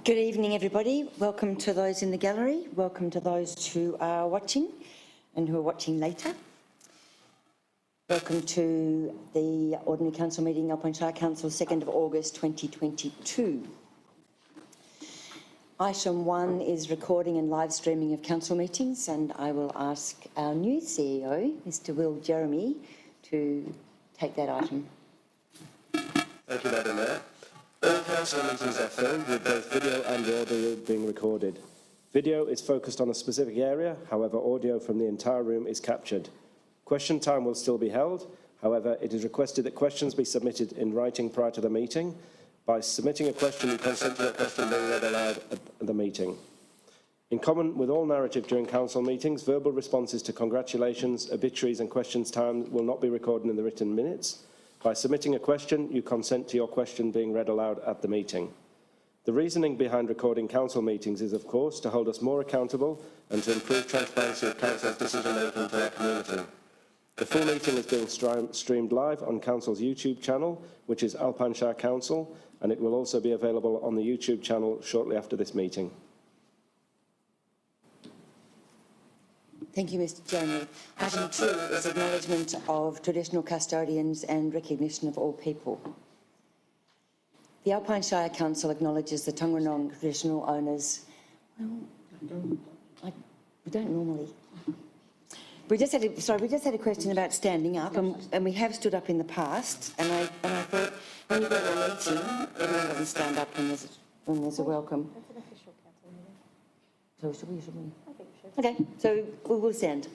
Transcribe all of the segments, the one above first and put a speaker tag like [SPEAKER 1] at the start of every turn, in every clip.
[SPEAKER 1] Good evening, everybody. Welcome to those in the gallery. Welcome to those who are watching and who are watching later. Welcome to the Ordinary Council meeting, Alpine Shire Council, 2nd of August 2022. Item 1 is recording and live streaming of council meetings, and I will ask our new CEO, Mr. Will Jeremy, to take that item.
[SPEAKER 2] Thank you, Madam Mayor. All council meetings are filmed with both video and audio being recorded. Video is focused on a specific area, however audio from the entire room is captured. Question time will still be held, however it is requested that questions be submitted in writing prior to the meeting. By submitting a question, you consent to your question being read aloud at the meeting. In common with all narrative during council meetings, verbal responses to congratulations, obituaries and questions time will not be recorded in the written minutes. By submitting a question, you consent to your question being read aloud at the meeting. The reasoning behind recording council meetings is, of course, to hold us more accountable and to improve transparency of council's decision-making to our community. The full meeting is being streamed live on council's YouTube channel, which is Alpine Shire Council, and it will also be available on the YouTube channel shortly after this meeting.
[SPEAKER 1] Thank you, Mr. Jeremy. Item 2 is acknowledgement of traditional custodians and recognition of all people. The Alpine Shire Council acknowledges the Tongranong traditional owners. Well, we don't normally. We just had a question about standing up, and we have stood up in the past. And I thought when you go to a meeting, everyone doesn't stand up when there's a welcome.
[SPEAKER 3] That's an official council meeting.
[SPEAKER 1] So should we?
[SPEAKER 3] I think we should.
[SPEAKER 1] Okay, so we will stand.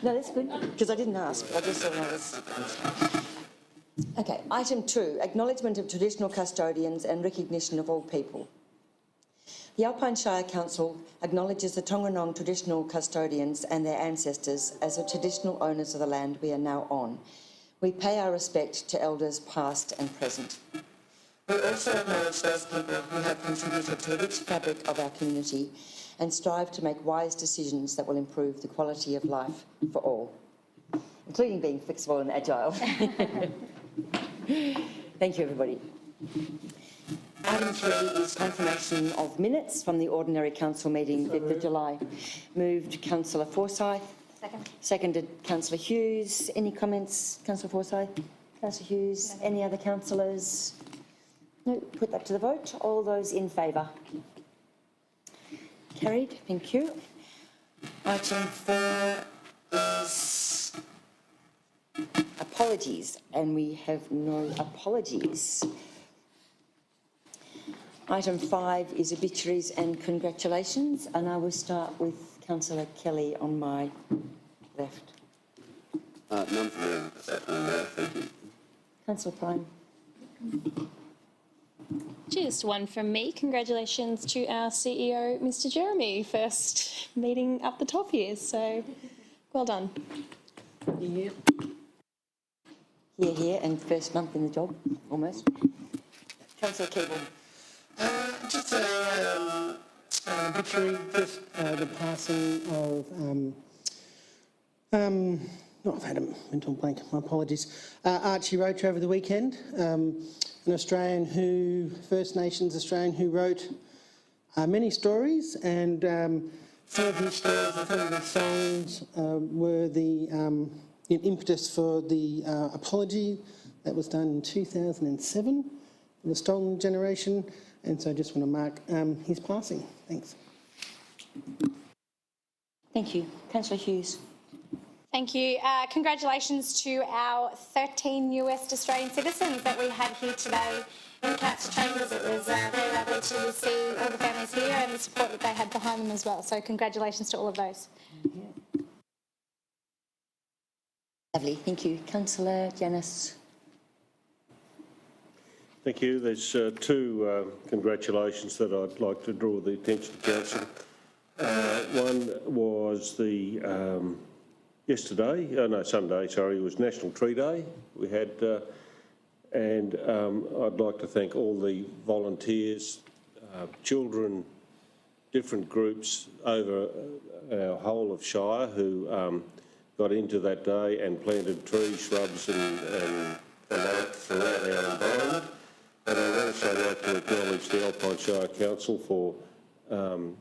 [SPEAKER 1] No, that's good, because I didn't ask. I just thought I was... Okay, item 2, acknowledgement of traditional custodians and recognition of all people. The Alpine Shire Council acknowledges the Tongranong traditional custodians and their ancestors as the traditional owners of the land we are now on. We pay our respect to elders past and present. We also acknowledge those people who have contributed to the rich fabric of our community and strive to make wise decisions that will improve the quality of life for all, including being flexible and agile. Thank you, everybody. Item 3 is confirmation of minutes from the Ordinary Council meeting 5th of July. Moved Councillor Forsyth.
[SPEAKER 3] Second.
[SPEAKER 1] Seconded Councillor Hughes. Any comments, Councillor Forsyth? Councillor Hughes? No. Any other councillors? No, put that to the vote. All those in favour? Carried, thank you. Item 4 is apologies, and we have no apologies. Item 5 is obituaries and congratulations, and I will start with Councillor Kelly on my left.
[SPEAKER 2] None for me, thank you.
[SPEAKER 1] Councillor Prime.
[SPEAKER 3] Just one from me. Congratulations to our CEO, Mr. Jeremy. First meeting up the top here, so well done.
[SPEAKER 1] Here, and first month in the job, almost. Councillor Keeble.
[SPEAKER 4] Just a obituary, just the passing of, I've had a mental blank, my apologies. Archie Roach over the weekend, an Australian First Nations Australian who wrote many stories, and some of his stories and some of his songs were the impetus for the apology that was done in 2007 for the Stolen Generation, and so I just want to mark his passing. Thanks.
[SPEAKER 1] Thank you. Councillor Hughes.
[SPEAKER 5] Thank you. Congratulations to our 13 new West Australian citizens that we had here today in the Council Chambers. It was very lovely to see all the families here and the support that they had behind them as well. So congratulations to all of those.
[SPEAKER 1] Lovely, thank you. Councillor Janice.
[SPEAKER 6] Thank you. There's two congratulations that I'd like to draw the attention to Council. One was the Sunday, sorry, it was National Tree Day. We had, and I'd like to thank all the volunteers, children, different groups over our whole of Shire who got into that day and planted trees, shrubs and throughout our environment. And Shire Council for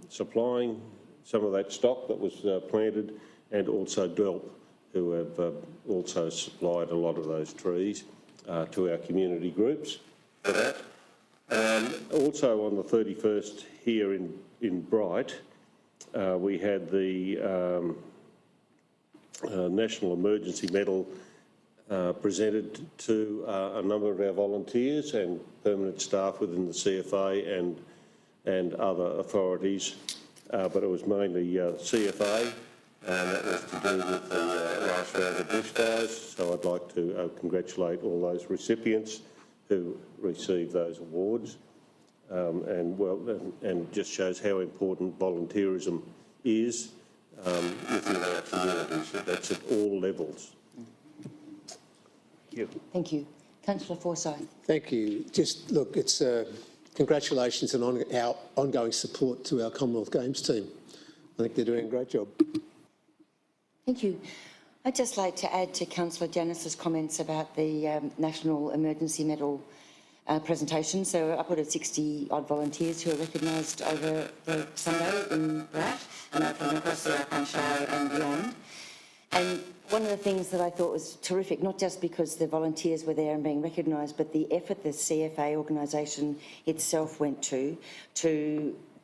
[SPEAKER 6] supplying some of that stock that was planted, and also DELP, who have also supplied a lot of those trees to our community groups for that. Also on the 31st here in Bright, we had the National Emergency Medal presented to a number of our volunteers and permanent staff within the CFA and other authorities, but it was mainly CFA, and that was to do with the last round of bushfires. So I'd like to congratulate all those recipients who received those awards, and just shows how important volunteerism is within our communities. That's at all levels. Thank you.
[SPEAKER 1] Thank you. Councillor Forsyth.
[SPEAKER 7] Thank you. Just look, it's congratulations and our ongoing support to our Commonwealth Games team. I think they're doing a great job.
[SPEAKER 1] Thank you. I'd just like to add to Councillor Janice's comments about the National Emergency Medal presentation. So upward of 60-odd volunteers who are recognised over the Sunday in Bright, and from across the Alpine Shire and beyond. And one of the things that I thought was terrific, not just because the volunteers were there and being recognised, but the effort the CFA organisation itself went to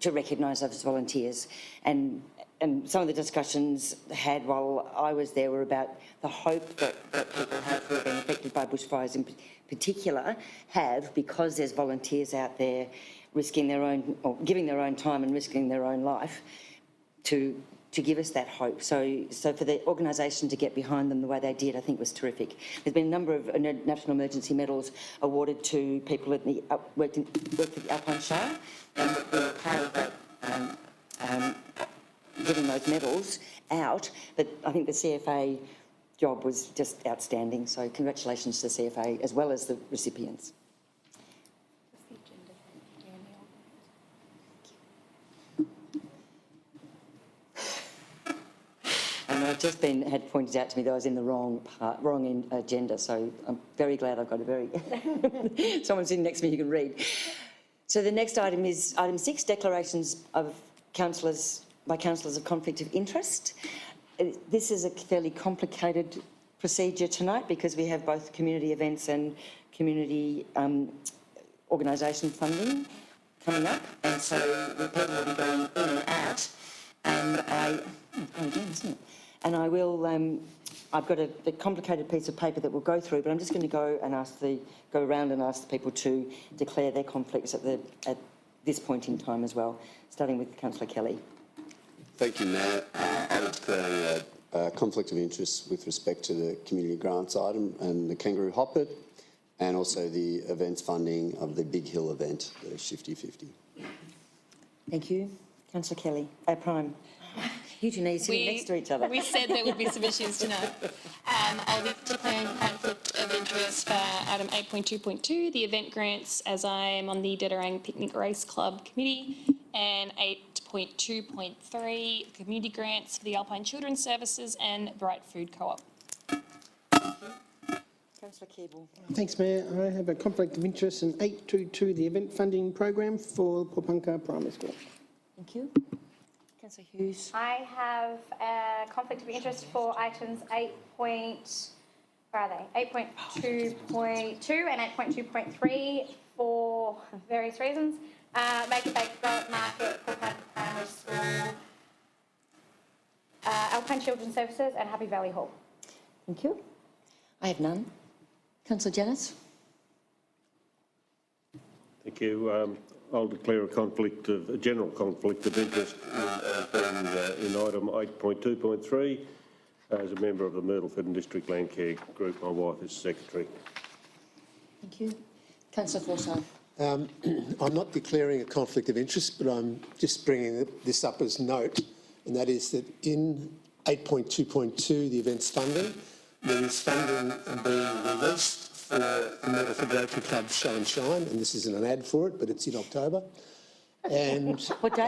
[SPEAKER 1] recognise those volunteers. And some of the discussions had while I was there were about the hope that people have who have been affected by bushfires in particular have, because there's volunteers out there risking their own, or giving their own time and risking their own life to give us that hope. So for the organisation to get behind them the way they did, I think was terrific. There's been a number of National Emergency Medals awarded to people at the worked at the Alpine Shire, and we were part of that, giving those medals out. But I think the CFA job was just outstanding. So congratulations to the CFA as well as the recipients. And I've just had pointed out to me that I was in the wrong agenda, so I'm very glad I've got a very... someone sitting next to me who can read. So the next item is item 6, declarations of councillors by councillors of conflict of interest. This is a fairly complicated procedure tonight because we have both community events and community organisation funding coming up, and so the people will be going in and out. And I will. I've got a complicated piece of paper that we'll go through, but I'm just going to go around and ask the people to declare their conflicts at this point in time as well, starting with Councillor Kelly.
[SPEAKER 8] Thank you, Mayor. I would declare a conflict of interest with respect to the community grants item and the kangaroo hop it, and also the events funding of the Big Hill event, the Shifty 50.
[SPEAKER 1] Thank you. Councillor Kelly. Prime. You two need to sit next to each other.
[SPEAKER 3] We said there would be some issues tonight. I'll be declaring conflict of interest for item 8.2.2, the event grants, as I am on the Dedarang Picnic Race Club Committee, and 8.2.3, community grants for the Alpine Children's Services and Bright Food Co-op.
[SPEAKER 1] Councillor Keeble.
[SPEAKER 4] Thanks, Mayor. I have a conflict of interest in 8.2.2, the event funding program for Popunka Primary School.
[SPEAKER 1] Thank you. Councillor Hughes.
[SPEAKER 5] I have a conflict of interest for items 8.2.2 and 8.2.3 for various reasons. Make a Bake Market, Popunka Primary School, Alpine Children's Services and Happy Valley Hall.
[SPEAKER 1] Thank you. I have none. Councillor Janice.
[SPEAKER 6] Thank you. I'll declare a general conflict of interest in item 8.2.3 as a member of the Myrtleford and District Land Care Group. My wife is secretary.
[SPEAKER 1] Thank you. Councillor Forsyth.
[SPEAKER 7] I'm not declaring a conflict of interest, but I'm just bringing this up as note, and that is that in 8.2.2, the events funding, there is funding being released for the Myrtleford Rotary Club Show and Shine, and this isn't an ad for it, but it's in October. And
[SPEAKER 1] what day?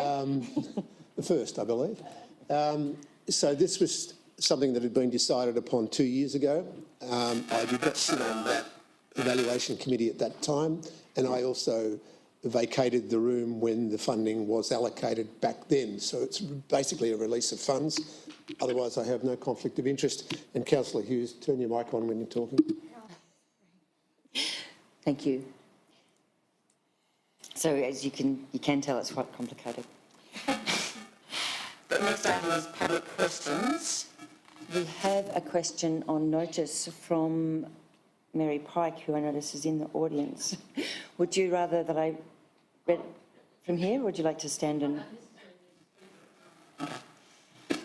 [SPEAKER 7] The 1st, I believe. So this was something that had been decided upon 2 years ago. I did not sit on that evaluation committee at that time, and I also vacated the room when the funding was allocated back then. So it's basically a release of funds. Otherwise, I have no conflict of interest. And Councillor Hughes, turn your mic on when you're talking.
[SPEAKER 1] Thank you. So as you can tell, it's quite complicated. The next item is public questions. We have a question on notice from Mary Pike, who I notice is in the audience. Would you rather that I read it from here, or would you like to stand and...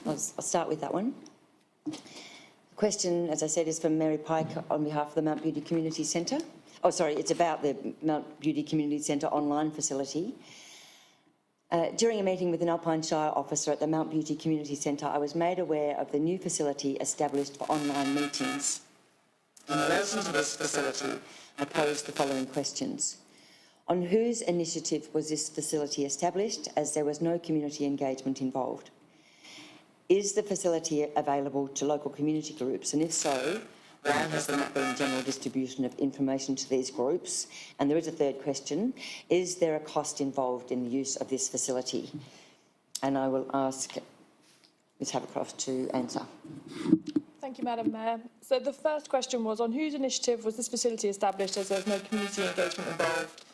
[SPEAKER 1] I'll start with that one. The question, as I said, is from Mary Pike on behalf of the Mount Beauty Community Centre. Oh, sorry, it's about the Mount Beauty Community Centre online facility. During a meeting with an Alpine Shire officer at the Mount Beauty Community Centre, I was made aware of the new facility established for online meetings. In relation to this facility, I posed the following questions. On whose initiative was this facility established, as there was no community engagement involved? Is the facility available to local community groups, and if so, why has there not been general distribution of information to these groups? And there is a third question. Is there a cost involved in the use of this facility? And I will ask Ms Havercroft to answer.
[SPEAKER 9] Thank you, Madam Mayor. So the first question was, on whose initiative was this facility established, as there was no community engagement involved?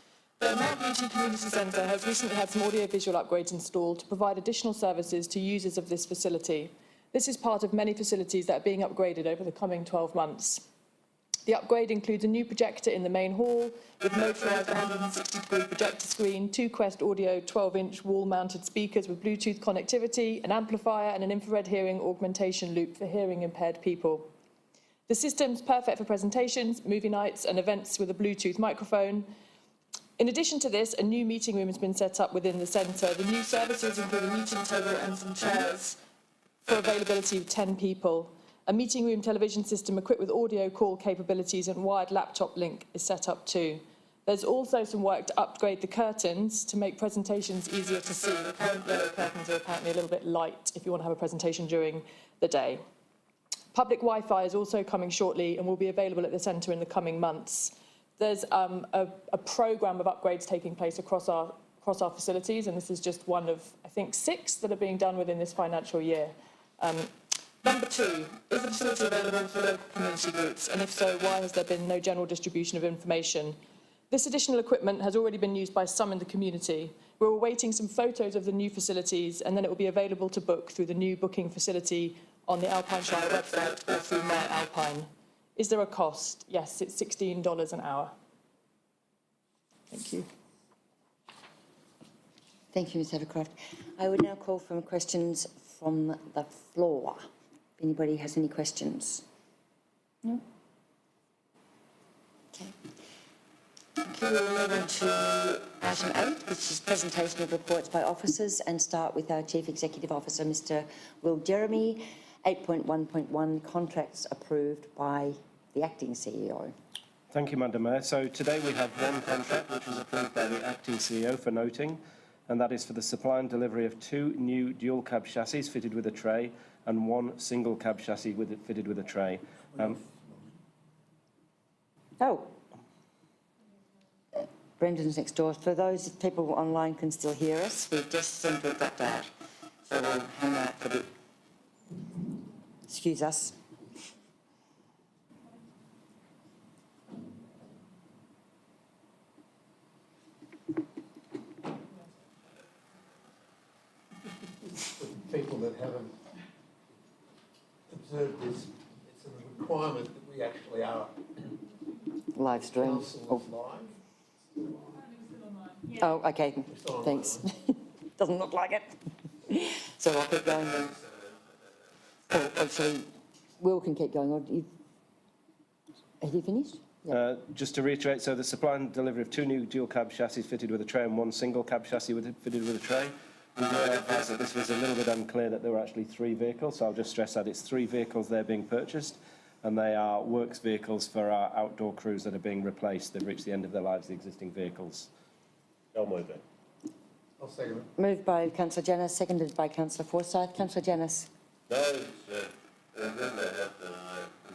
[SPEAKER 9] The Mount Beauty Community Centre has recently had some audio-visual upgrades installed to provide additional services to users of this facility. This is part of many facilities that are being upgraded over the coming 12 months. The upgrade includes a new projector in the main hall with motorised 160-degree projector screen, 2 Quest Audio 12-inch wall-mounted speakers with Bluetooth connectivity, an amplifier and an infrared hearing augmentation loop for hearing-impaired people. The system's perfect for presentations, movie nights and events with a Bluetooth microphone. In addition to this, a new meeting room has been set up within the centre. The new services include a meeting table and some chairs for availability of 10 people. A meeting room television system equipped with audio call capabilities and wired laptop link is set up too. There's also some work to upgrade the curtains to make presentations easier to see. The current yellow curtains are apparently a little bit light if you want to have a presentation during the day. Public Wi-Fi is also coming shortly and will be available at the centre in the coming months. There's a programme of upgrades taking place across our facilities, and this is just one of, I think, 6 that are being done within this financial year. Number 2, is the facility available for local community groups? And if so, why has there been no general distribution of information? This additional equipment has already been used by some in the community. We're awaiting some photos of the new facilities, and then it will be available to book through the new booking facility on the Alpine Shire website or through Mayor Alpine. Is there a cost? Yes, it's $16 an hour. Thank you.
[SPEAKER 1] Thank you, Ms Havercroft. I would now call for questions from the floor. If anybody has any questions. No? Okay. Okay, we'll move on to item 8, which is presentation of reports by officers, and start with our Chief Executive Officer, Mr Will Jeremy. 8.1.1, contracts approved by the Acting CEO.
[SPEAKER 2] Thank you, Madam Mayor. So today we have one contract which was approved by the Acting CEO for noting, and that is for the supply and delivery of 2 new dual cab chassis fitted with a tray and 1 single cab chassis fitted with a tray.
[SPEAKER 1] Brendan's next door. For those people online can still hear us, we just seem to have got that. So we'll hang out for a bit. Excuse us.
[SPEAKER 7] People that haven't observed this, it's a requirement that we actually are
[SPEAKER 1] Live stream.
[SPEAKER 7] council live.
[SPEAKER 1] Oh, okay. Thanks. Doesn't look like it. So I'll keep going then. Actually, Will can keep going. Have you finished? Yeah.
[SPEAKER 2] Just to reiterate, so the supply and delivery of 2 new dual cab chassis fitted with a tray and 1 single cab chassis fitted with a tray. We realised that this was a little bit unclear that there were actually 3 vehicles, so I'll just stress that it's 3 vehicles they're being purchased, and they are works vehicles for our outdoor crews that are being replaced. They've reached the end of their lives, the existing vehicles.
[SPEAKER 6] I'll move that.
[SPEAKER 7] I'll second it.
[SPEAKER 1] Moved by Councillor Janus, seconded by Councillor Forsyth. Councillor Janus.
[SPEAKER 6] No, it's then they have to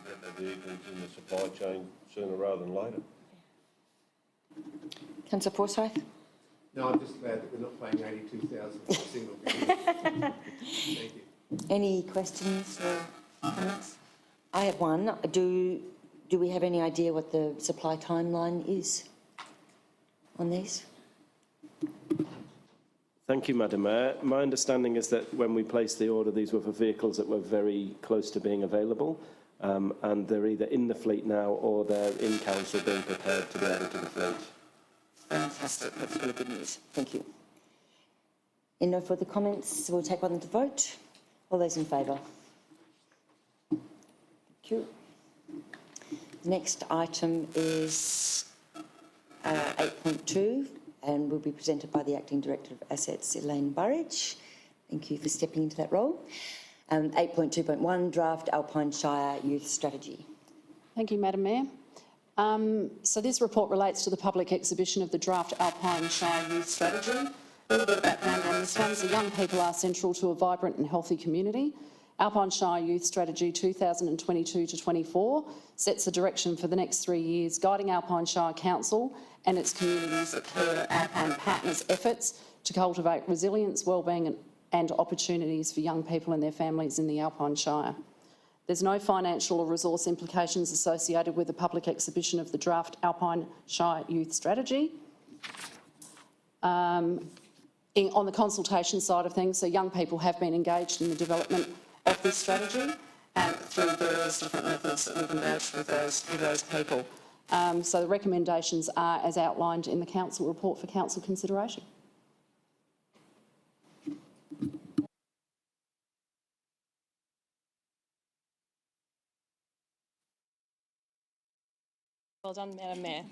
[SPEAKER 6] get the vehicles in the supply chain sooner rather than later.
[SPEAKER 1] Councillor Forsyth.
[SPEAKER 7] No, I'm just glad that we're not paying 82,000 for a single video. Thank you.
[SPEAKER 1] Any questions or comments? I have one. Do we have any idea what the supply timeline is on these?
[SPEAKER 2] Thank you, Madam Mayor. My understanding is that when we placed the order, these were for vehicles that were very close to being available, and they're either in the fleet now or they're in council being prepared to be added to the fleet.
[SPEAKER 1] Fantastic. That's really good news. Thank you. In no further comments, we'll take one to vote. All those in favour? Thank you. The next item is 8.2 and will be presented by the Acting Director of Assets, Elaine Burridge. Thank you for stepping into that role. 8.2.1, Draft Alpine Shire Youth Strategy.
[SPEAKER 10] Thank you, Madam Mayor. So this report relates to the public exhibition of the Draft Alpine Shire Youth Strategy. A little bit of background on this one. So young people are central to a vibrant and healthy community. Alpine Shire Youth Strategy 2022 to 24 sets the direction for the next 3 years, guiding Alpine Shire Council and its communities and partners' efforts to cultivate resilience, wellbeing and opportunities for young people and their families in the Alpine Shire. There's no financial or resource implications associated with the public exhibition of the Draft Alpine Shire Youth Strategy. On the consultation side of things, so young people have been engaged in the development of this strategy and through various different methods that we've engaged with those people. So the recommendations are as outlined in the council report for council consideration.
[SPEAKER 3] Well done, Madam Mayor.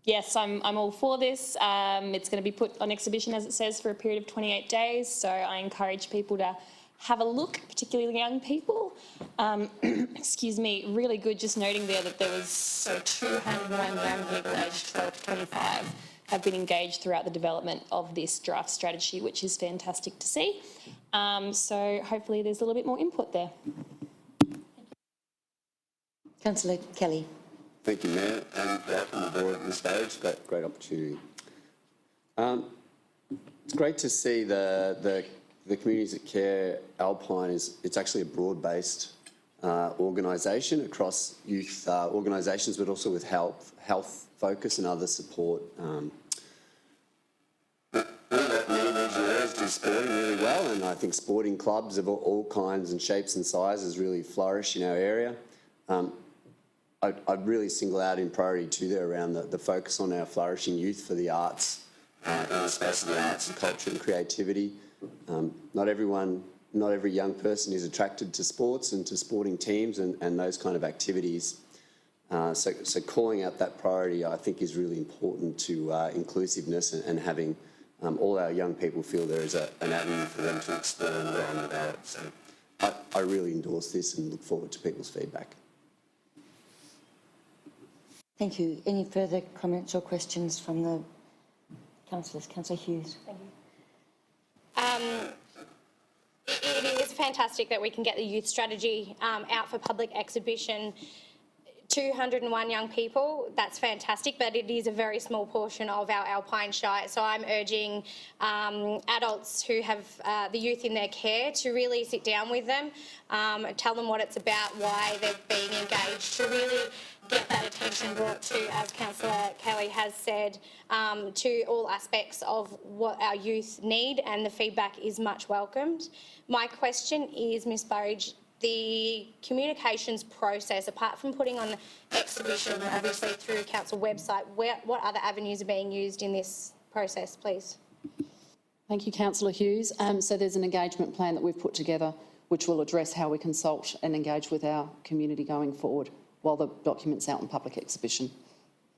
[SPEAKER 3] Yes, I'm all for this. It's going to be put on exhibition, as it says, for a period of 28 days. So I encourage people to have a look, particularly young people. Excuse me, really good just noting there that there was 201 young people aged 12 to 25 have been engaged throughout the development of this draft strategy, which is fantastic to see. So hopefully there's a little bit more input there.
[SPEAKER 1] Councillor Kelly.
[SPEAKER 8] Thank you, Mayor, and welcome aboard at this stage. Great opportunity. It's great to see the communities that care Alpine it's actually a broad-based organisation across youth organisations, but also with health focus and other support. We let many regional areas do sporting really well, and I think sporting clubs of all kinds and shapes and sizes really flourish in our area. I'd really single out in priority 2 there around the focus on our flourishing youth for the arts, in the space of the arts and culture and creativity. Not every young person is attracted to sports and to sporting teams and those kind of activities. So calling out that priority, I think, is really important to inclusiveness and having all our young people feel there is an avenue for them to explore and learn about it. So I really endorse this and look forward to people's feedback.
[SPEAKER 1] Thank you. Any further comments or questions from the councillors? Councillor Hughes.
[SPEAKER 5] Thank you. It is fantastic that we can get the youth strategy out for public exhibition. 201 young people, that's fantastic, but it is a very small portion of our Alpine Shire. So I'm urging adults who have the youth in their care to really sit down with them, tell them what it's about, why they're being engaged, to really get that attention brought to, as Councillor Kelly has said, to all aspects of what our youth need, and the feedback is much welcomed. My question is, Ms Burridge, the communications process, apart from putting on the exhibition, obviously through council website, what other avenues are being used in this process, please?
[SPEAKER 10] Thank you, Councillor Hughes. So there's an engagement plan that we've put together which will address how we consult and engage with our community going forward while the document's out in public exhibition.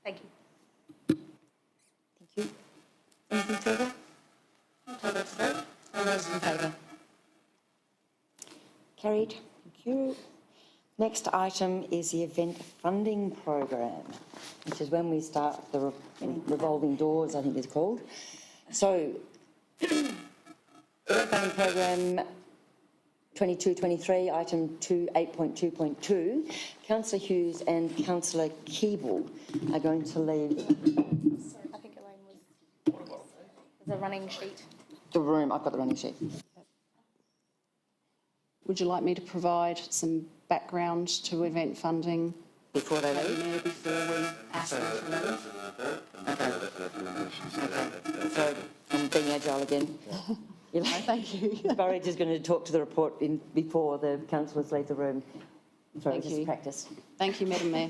[SPEAKER 5] Thank you.
[SPEAKER 1] Thank you. Anything further? All those in favour? Carried. Thank you. Next item is the event funding program, which is when we start the revolving doors, I think it's called. So, event funding program 22-23, item 8.2.2, Councillor Hughes and Councillor Keeble are going to leave
[SPEAKER 5] I think Elaine was the running sheet.
[SPEAKER 1] the room. I've got the running sheet.
[SPEAKER 10] Would you like me to provide some background to event funding
[SPEAKER 1] Before they leave?
[SPEAKER 10] Mayor, before we ask them to leave?
[SPEAKER 1] Okay. So I'm being agile again.
[SPEAKER 10] No, thank you.
[SPEAKER 1] Burridge is going to talk to the report before the councillors leave the room. Sorry,
[SPEAKER 10] Thank
[SPEAKER 1] just
[SPEAKER 10] you.
[SPEAKER 1] practice.
[SPEAKER 10] Thank you, Madam Mayor.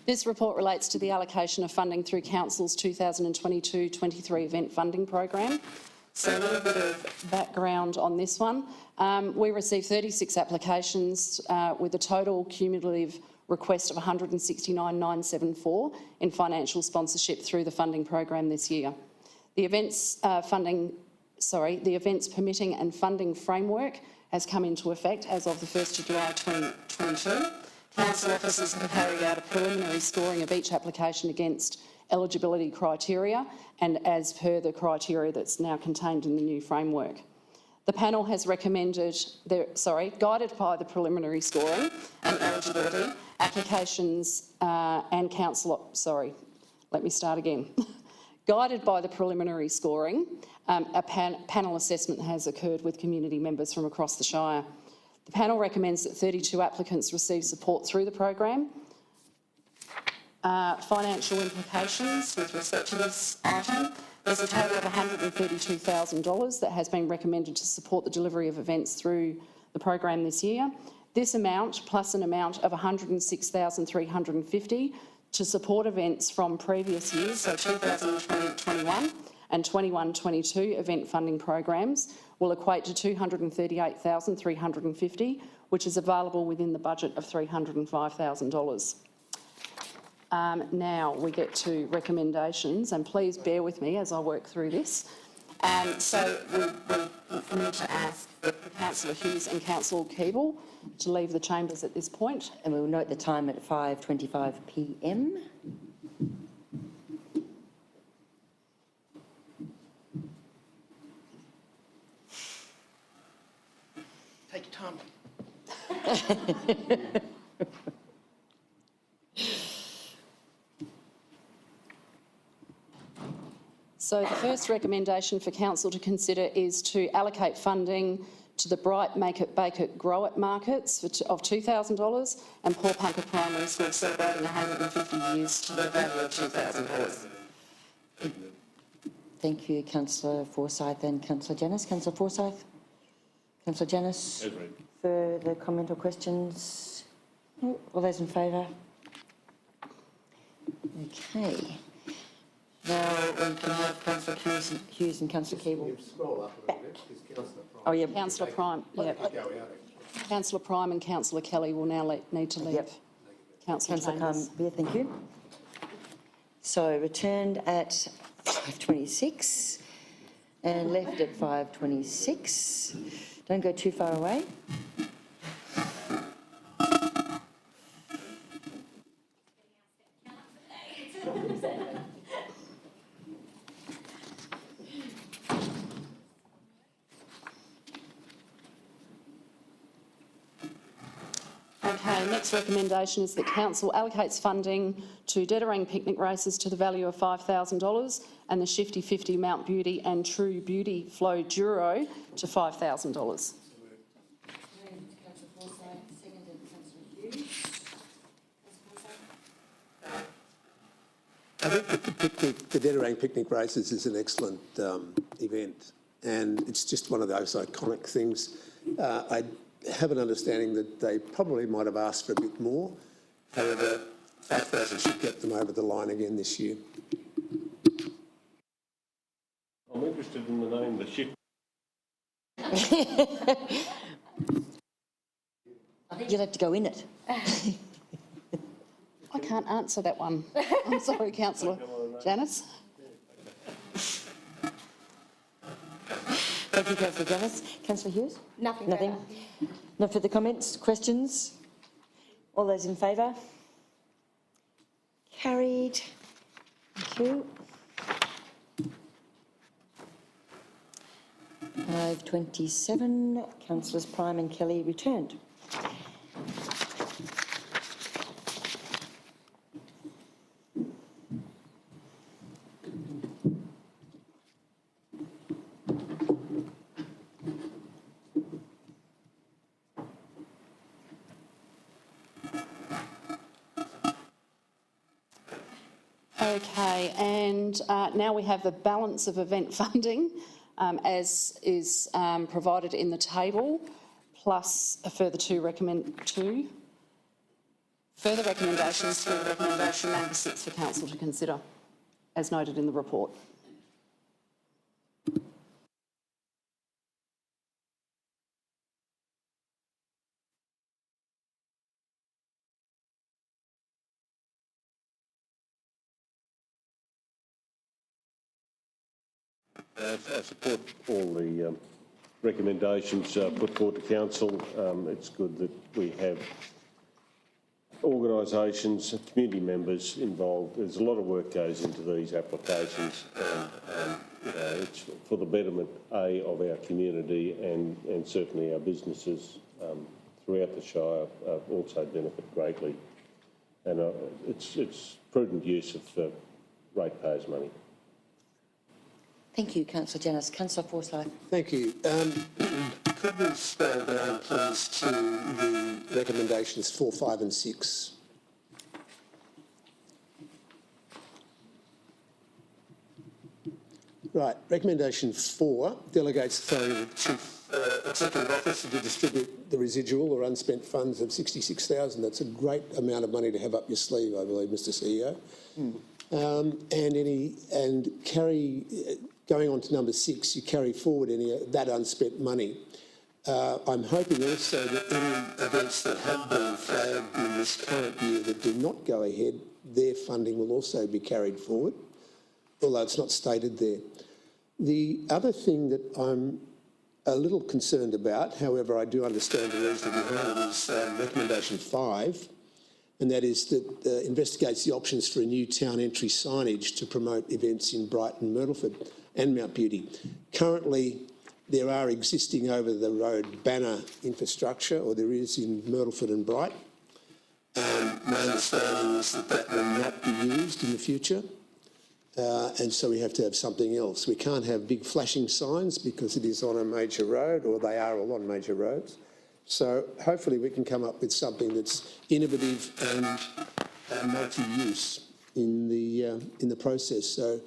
[SPEAKER 10] This report relates to the allocation of funding through Council's 2022-23 event funding program. So a little bit of background on this one. We received 36 applications with a total cumulative request of 169,974 in financial sponsorship through the funding program this year. The events permitting and funding framework has come into effect as of the 1st of July 2022. Council officers can carry out a preliminary scoring of each application against eligibility criteria and as per the criteria that's now contained in the new framework. The panel has recommended, guided by the preliminary scoring and eligibility, applications and council, Guided by the preliminary scoring, a panel assessment has occurred with community members from across the Shire. The panel recommends that 32 applicants receive support through the program. Financial implications with respect to this item. There's a total of $132,000 that has been recommended to support the delivery of events through the program this year. This amount, plus an amount of $106,350 to support events from previous years, so 2020-21 and 21-22 event funding programs, will equate to $238,350, which is available within the budget of $305,000. Now we get to recommendations, and please bear with me as I work through this. So we need to ask Councillor Hughes and Councillor Keeble to leave the chambers at this point.
[SPEAKER 1] And we'll note the time at 5:25 p.m.
[SPEAKER 4] Take your time.
[SPEAKER 10] So the first recommendation for Council to consider is to allocate funding to the Bright Make It Bake It Grow It markets of $2,000 and Paul Punker Primary School celebrating 150 years to the value of $2,000.
[SPEAKER 1] Thank you, Councillor Forsyth and Councillor Janis. Councillor Forsyth? Councillor Janis? Further comment or questions? No? All those in favour? Okay. Now we can have Councillor Hughes and Councillor Keeble back. Oh, yeah.
[SPEAKER 10] Councillor Prime, yeah. Councillor Prime and Councillor Kelly will now need to leave.
[SPEAKER 1] Yep.
[SPEAKER 10] Councillor Chambers.
[SPEAKER 1] Yeah, thank you. So returned at 5:26 and left at 5:26. Don't go too far away.
[SPEAKER 10] Okay, next recommendation is that Council allocates funding to Debtors picnic races to the value of $5,000 and the Shifty 50 Mount Beauty and True Beauty Flow Duro to $5,000.
[SPEAKER 7] I think the Debtors picnic races is an excellent event, and it's just one of those iconic things. I have an understanding that they probably might have asked for a bit more. However, 5,000 should get them over the line again this year.
[SPEAKER 6] I'm interested in the name, the ship.
[SPEAKER 1] I think you'll have to go in it.
[SPEAKER 10] I can't answer that one. I'm sorry, Councillor Janis.
[SPEAKER 1] Thank you, Councillor Janis. Councillor Hughes?
[SPEAKER 5] Nothing.
[SPEAKER 1] Nothing? No further comments, questions? All those in favour? Carried. Thank you. 5:27, councillors Prime and Kelly returned.
[SPEAKER 10] Okay, and now we have the balance of event funding as is provided in the table, plus a further two further recommendations through recommendation number 6 for council to consider, as noted in the report.
[SPEAKER 6] I support all the recommendations put forward to council. It's good that we have organisations, community members involved. There's a lot of work goes into these applications, and it's for the betterment of our community and certainly our businesses throughout the Shire also benefit greatly, and it's prudent use of ratepayers' money.
[SPEAKER 1] Thank you, Councillor Janus. Councillor Forsyth.
[SPEAKER 7] Thank you. Could we scroll down, please, to the recommendations 4, 5 and 6? Right. Recommendation 4 delegates authority to the Chief Executive Officer to distribute the residual or unspent funds of $66,000. That's a great amount of money to have up your sleeve, I believe, Mr CEO. Going on to number 6, you carry forward any of that unspent money. I'm hoping also that any events that have been flagged in this current year that do not go ahead, their funding will also be carried forward, although it's not stated there. The other thing that I'm a little concerned about, however I do understand the reason behind it, is recommendation 5, and that is that investigates the options for a new town entry signage to promote events in Brighton, Myrtleford and Mount Beauty. Currently, there are existing over-the-road banner infrastructure, or there is in Myrtleford and Bright. My understanding is that that will not be used in the future, and so we have to have something else. We can't have big flashing signs because it is on a major road, or they are all on major roads. So hopefully we can come up with something that's innovative and multi-use in the process. So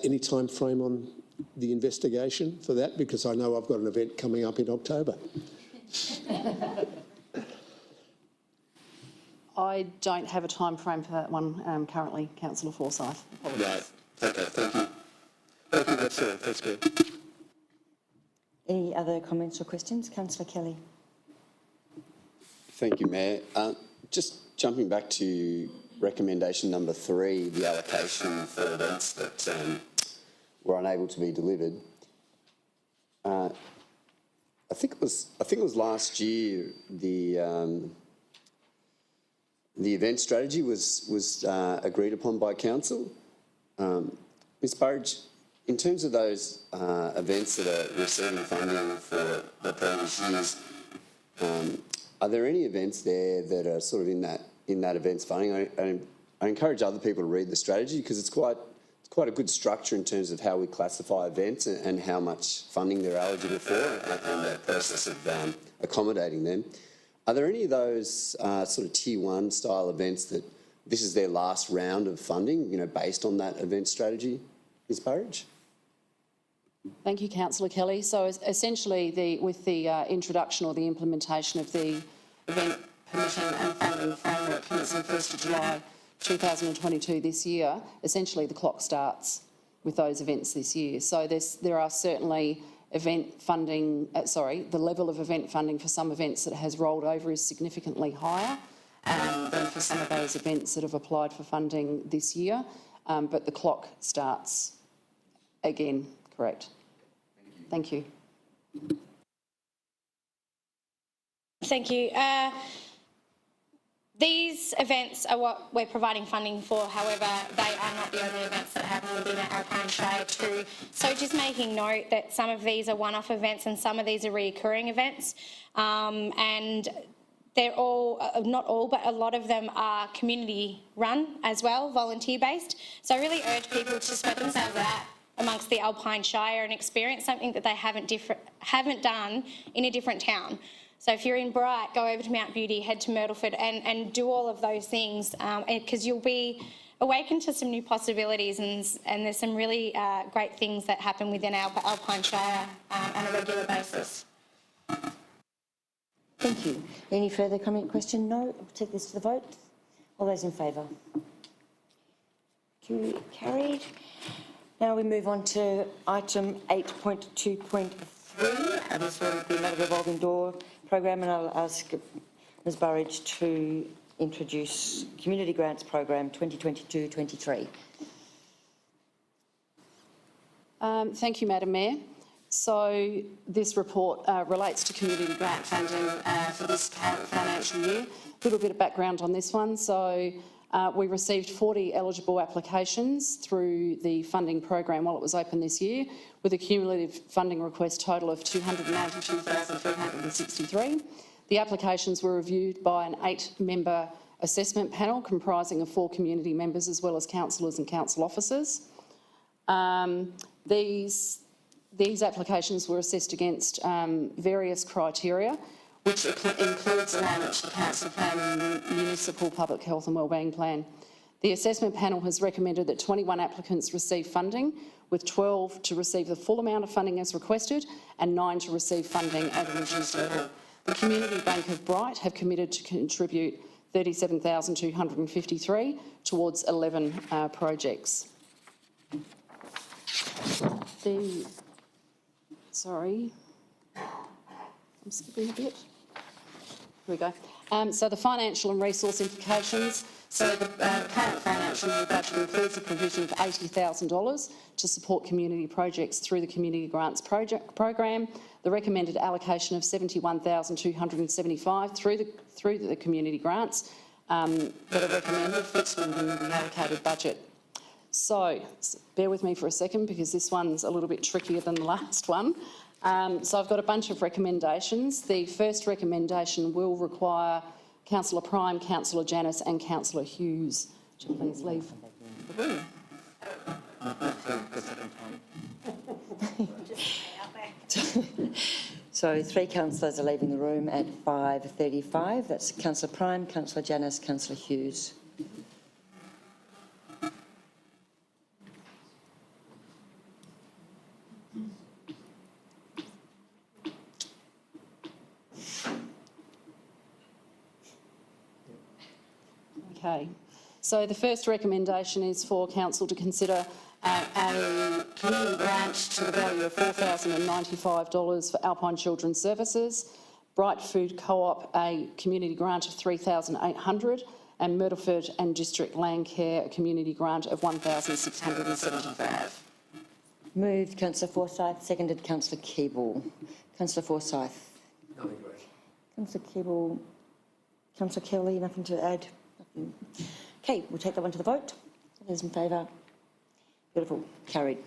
[SPEAKER 7] any time frame on the investigation for that? Because I know I've got an event coming up in October.
[SPEAKER 10] I don't have a time frame for that one currently, Councillor Forsyth.
[SPEAKER 7] Right. Okay, thank you. Thank you, that's all. Thanks, Mayor.
[SPEAKER 1] Any other comments or questions? Councillor Kelly.
[SPEAKER 8] Thank you, Mayor. Just jumping back to recommendation number 3, the allocation for events that were unable to be delivered. I think it was last year the event strategy was agreed upon by council. Ms. Burridge, in terms of those events that are receiving funding for the previous years, are there any events there that are sort of in that events funding? I encourage other people to read the strategy because it's quite a good structure in terms of how we classify events and how much funding they're eligible for and the process of accommodating them. Are there any of those sort of tier 1 style events that this is their last round of funding, based on that event strategy, Ms. Burridge?
[SPEAKER 10] Thank you, Councillor Kelly. So essentially, with the introduction or the implementation of the event permitting and funding framework commencing 1st of July 2022 this year, essentially the clock starts with those events this year. So there are certainly event funding, the level of event funding for some events that has rolled over is significantly higher than for some of those events that have applied for funding this year, but the clock starts again, correct. Thank you.
[SPEAKER 5] Thank you. These events are what we're providing funding for, however, they are not the only events that happen within our Alpine Shire too. So just making note that some of these are one-off events and some of these are reoccurring events. And they're all, not all, but a lot of them are community run as well, volunteer based. So I really urge people to spread themselves out amongst the Alpine Shire and experience something that they haven't done in a different town. So if you're in Bright, go over to Mount Beauty, head to Myrtleford and do all of those things because you'll be awakened to some new possibilities and there's some really great things that happen within our Alpine Shire on a regular basis.
[SPEAKER 1] Thank you. Any further comment, question? No? I'll take this to the vote. All those in favour? Carried. Now we move on to item 8.2.3, and this will be another revolving door program, and I'll ask Ms Burridge to introduce Community Grants Program 2022-23.
[SPEAKER 10] Thank you, Madam Mayor. So this report relates to community grant funding for this current financial year. A little bit of background on this one. So we received 40 eligible applications through the funding program while it was open this year, with a cumulative funding request total of 292,363. The applications were reviewed by an 8-member assessment panel comprising of 4 community members as well as councillors and council officers. These applications were assessed against various criteria, which includes alignment to the council plan and the municipal public health and wellbeing plan. The assessment panel has recommended that 21 applicants receive funding, with 12 to receive the full amount of funding as requested and 9 to receive funding at a reduced level. The Community Bank of Bright have committed to contribute $37,253 towards 11 projects. Sorry, I'm skipping a bit. Here we go. So the financial and resource implications. So the current financial year budget includes a provision of $80,000 to support community projects through the Community Grants Program. The recommended allocation of $71,275 through the community grants that are recommended fits within the allocated budget. So bear with me for a second because this one's a little bit trickier than the last one. So I've got a bunch of recommendations. The first recommendation will require Councillor Prime, Councillor Janus and Councillor Hughes to please leave the room.
[SPEAKER 1] So 3 councillors are leaving the room at 5:35. That's Councillor Prime, Councillor Janus, Councillor Hughes.
[SPEAKER 10] Okay, so the first recommendation is for Council to consider a community grant to the value of $4,095 for Alpine Children's Services, Bright Food Co-op a community grant of $3,800 and Myrtleford and District Land Care a community grant of $1,675.
[SPEAKER 1] Moved Councillor Forsyth, seconded Councillor Keeble. Councillor Forsyth.
[SPEAKER 7] I agree.
[SPEAKER 1] Councillor Keeble. Councillor Kelly, nothing to add? Nothing. Okay, we'll take that one to the vote. All those in favour? Beautiful. Carried.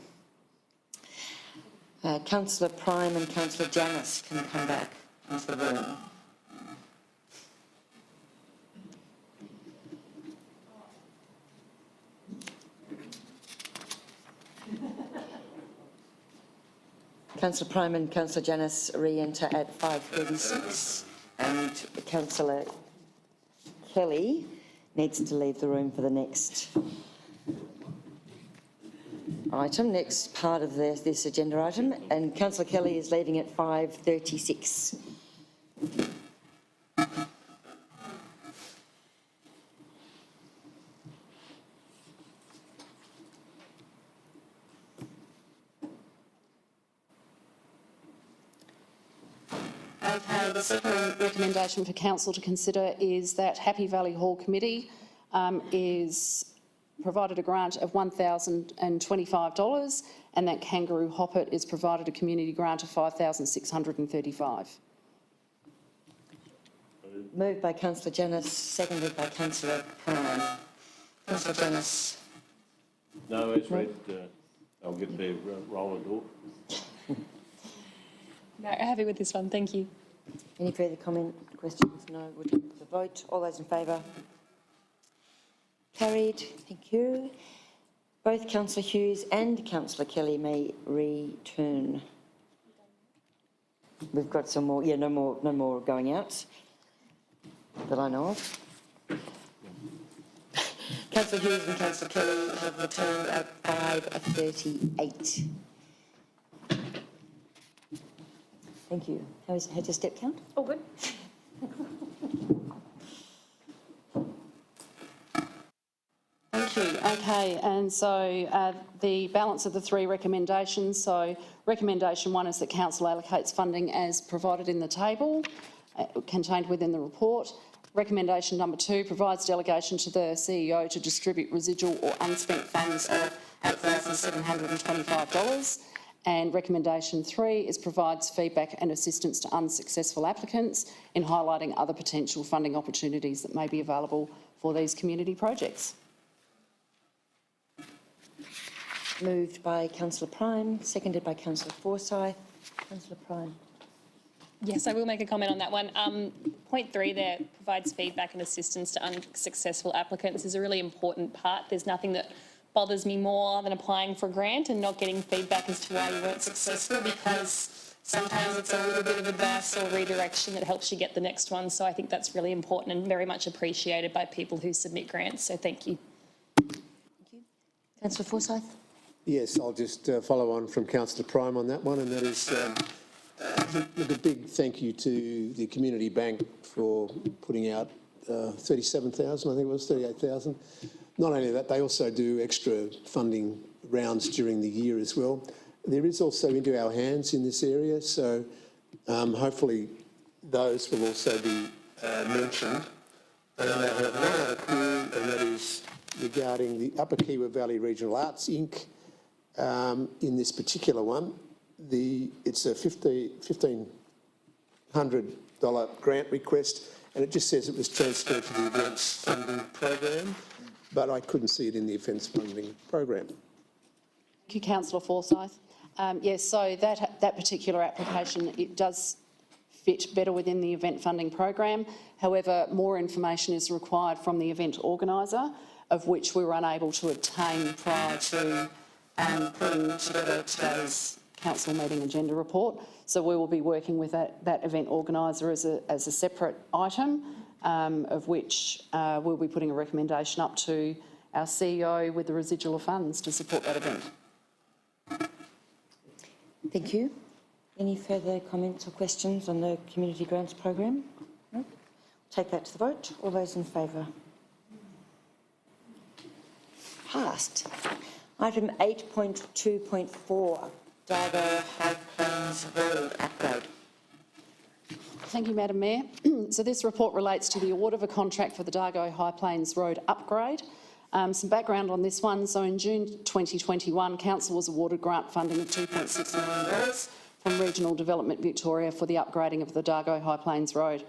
[SPEAKER 1] Councillor Prime and Councillor Janus can come back into the room. Councillor Prime and Councillor Janus re-enter at 5:36 and Councillor Kelly needs to leave the room for the next item, next part of this agenda item, and Councillor Kelly is leaving at 5:36.
[SPEAKER 10] Okay, the second recommendation for Council to consider is that Happy Valley Hall Committee is provided a grant of $1,025 and that Kangaroo Hoppet is provided a community grant of $5,635.
[SPEAKER 1] Moved by Councillor Janis, seconded by Councillor Prime. Councillor Janis.
[SPEAKER 6] No, as read. I'll get there, Roland Orr.
[SPEAKER 3] No, happy with this one, thank you.
[SPEAKER 1] Any further comment, questions? No, we'll take the vote. All those in favour? Carried, thank you. Both Councillor Hughes and Councillor Kelly may return. We've got some more, no more going out that I know of. Councillor Hughes and Councillor Kelly have returned at 5:38. Thank you. How's your step count?
[SPEAKER 3] All good.
[SPEAKER 10] Thank you. Okay, and so the balance of the three recommendations. So recommendation 1 is that council allocates funding as provided in the table contained within the report. Recommendation number 2 provides delegation to the CEO to distribute residual or unspent funds of $8,725. And recommendation 3 is provides feedback and assistance to unsuccessful applicants in highlighting other potential funding opportunities that may be available for these community projects.
[SPEAKER 1] Moved by Councillor Prime, seconded by Councillor Forsyth. Councillor Prime.
[SPEAKER 3] Yes, I will make a comment on that one. Point 3 there, provides feedback and assistance to unsuccessful applicants, is a really important part. There's nothing that bothers me more than applying for a grant and not getting feedback as to why you weren't successful, because sometimes it's a little bit of advice or redirection that helps you get the next one. So I think that's really important and very much appreciated by people who submit grants. So thank you.
[SPEAKER 1] Thank you. Councillor Forsyth.
[SPEAKER 7] Yes, I'll just follow on from Councillor Prime on that one, and that is look, a big thank you to the Community Bank for putting out 37,000, I think it was 38,000. Not only that, they also do extra funding rounds during the year as well. There is also Into Our Hands in this area, so hopefully those will also be mentioned. And I have one other clue, and that is regarding the Upper Kiwi Valley Regional Arts Inc. In this particular one, it's a $1,500 grant request, and it just says it was transferred to the events funding program, but I couldn't see it in the events funding program.
[SPEAKER 10] Thank you, Councillor Forsyth. Yes, so that particular application, it does fit better within the event funding program. However, more information is required from the event organiser, of which we were unable to obtain prior to putting together today's council meeting agenda report. So we will be working with that event organiser as a separate item, of which we'll be putting a recommendation up to our CEO with the residual of funds to support that event.
[SPEAKER 1] Thank you. Any further comments or questions on the Community Grants Program? No? Take that to the vote. All those in favour? Passed. Item 8.2.4, Dargo High Plains Road upgrade.
[SPEAKER 10] Thank you, Madam Mayor. So this report relates to the award of a contract for the Dargo High Plains Road upgrade. Some background on this one. So in June 2021, Council was awarded grant funding of $2.6 million from Regional Development Victoria for the upgrading of the Dargo High Plains Road.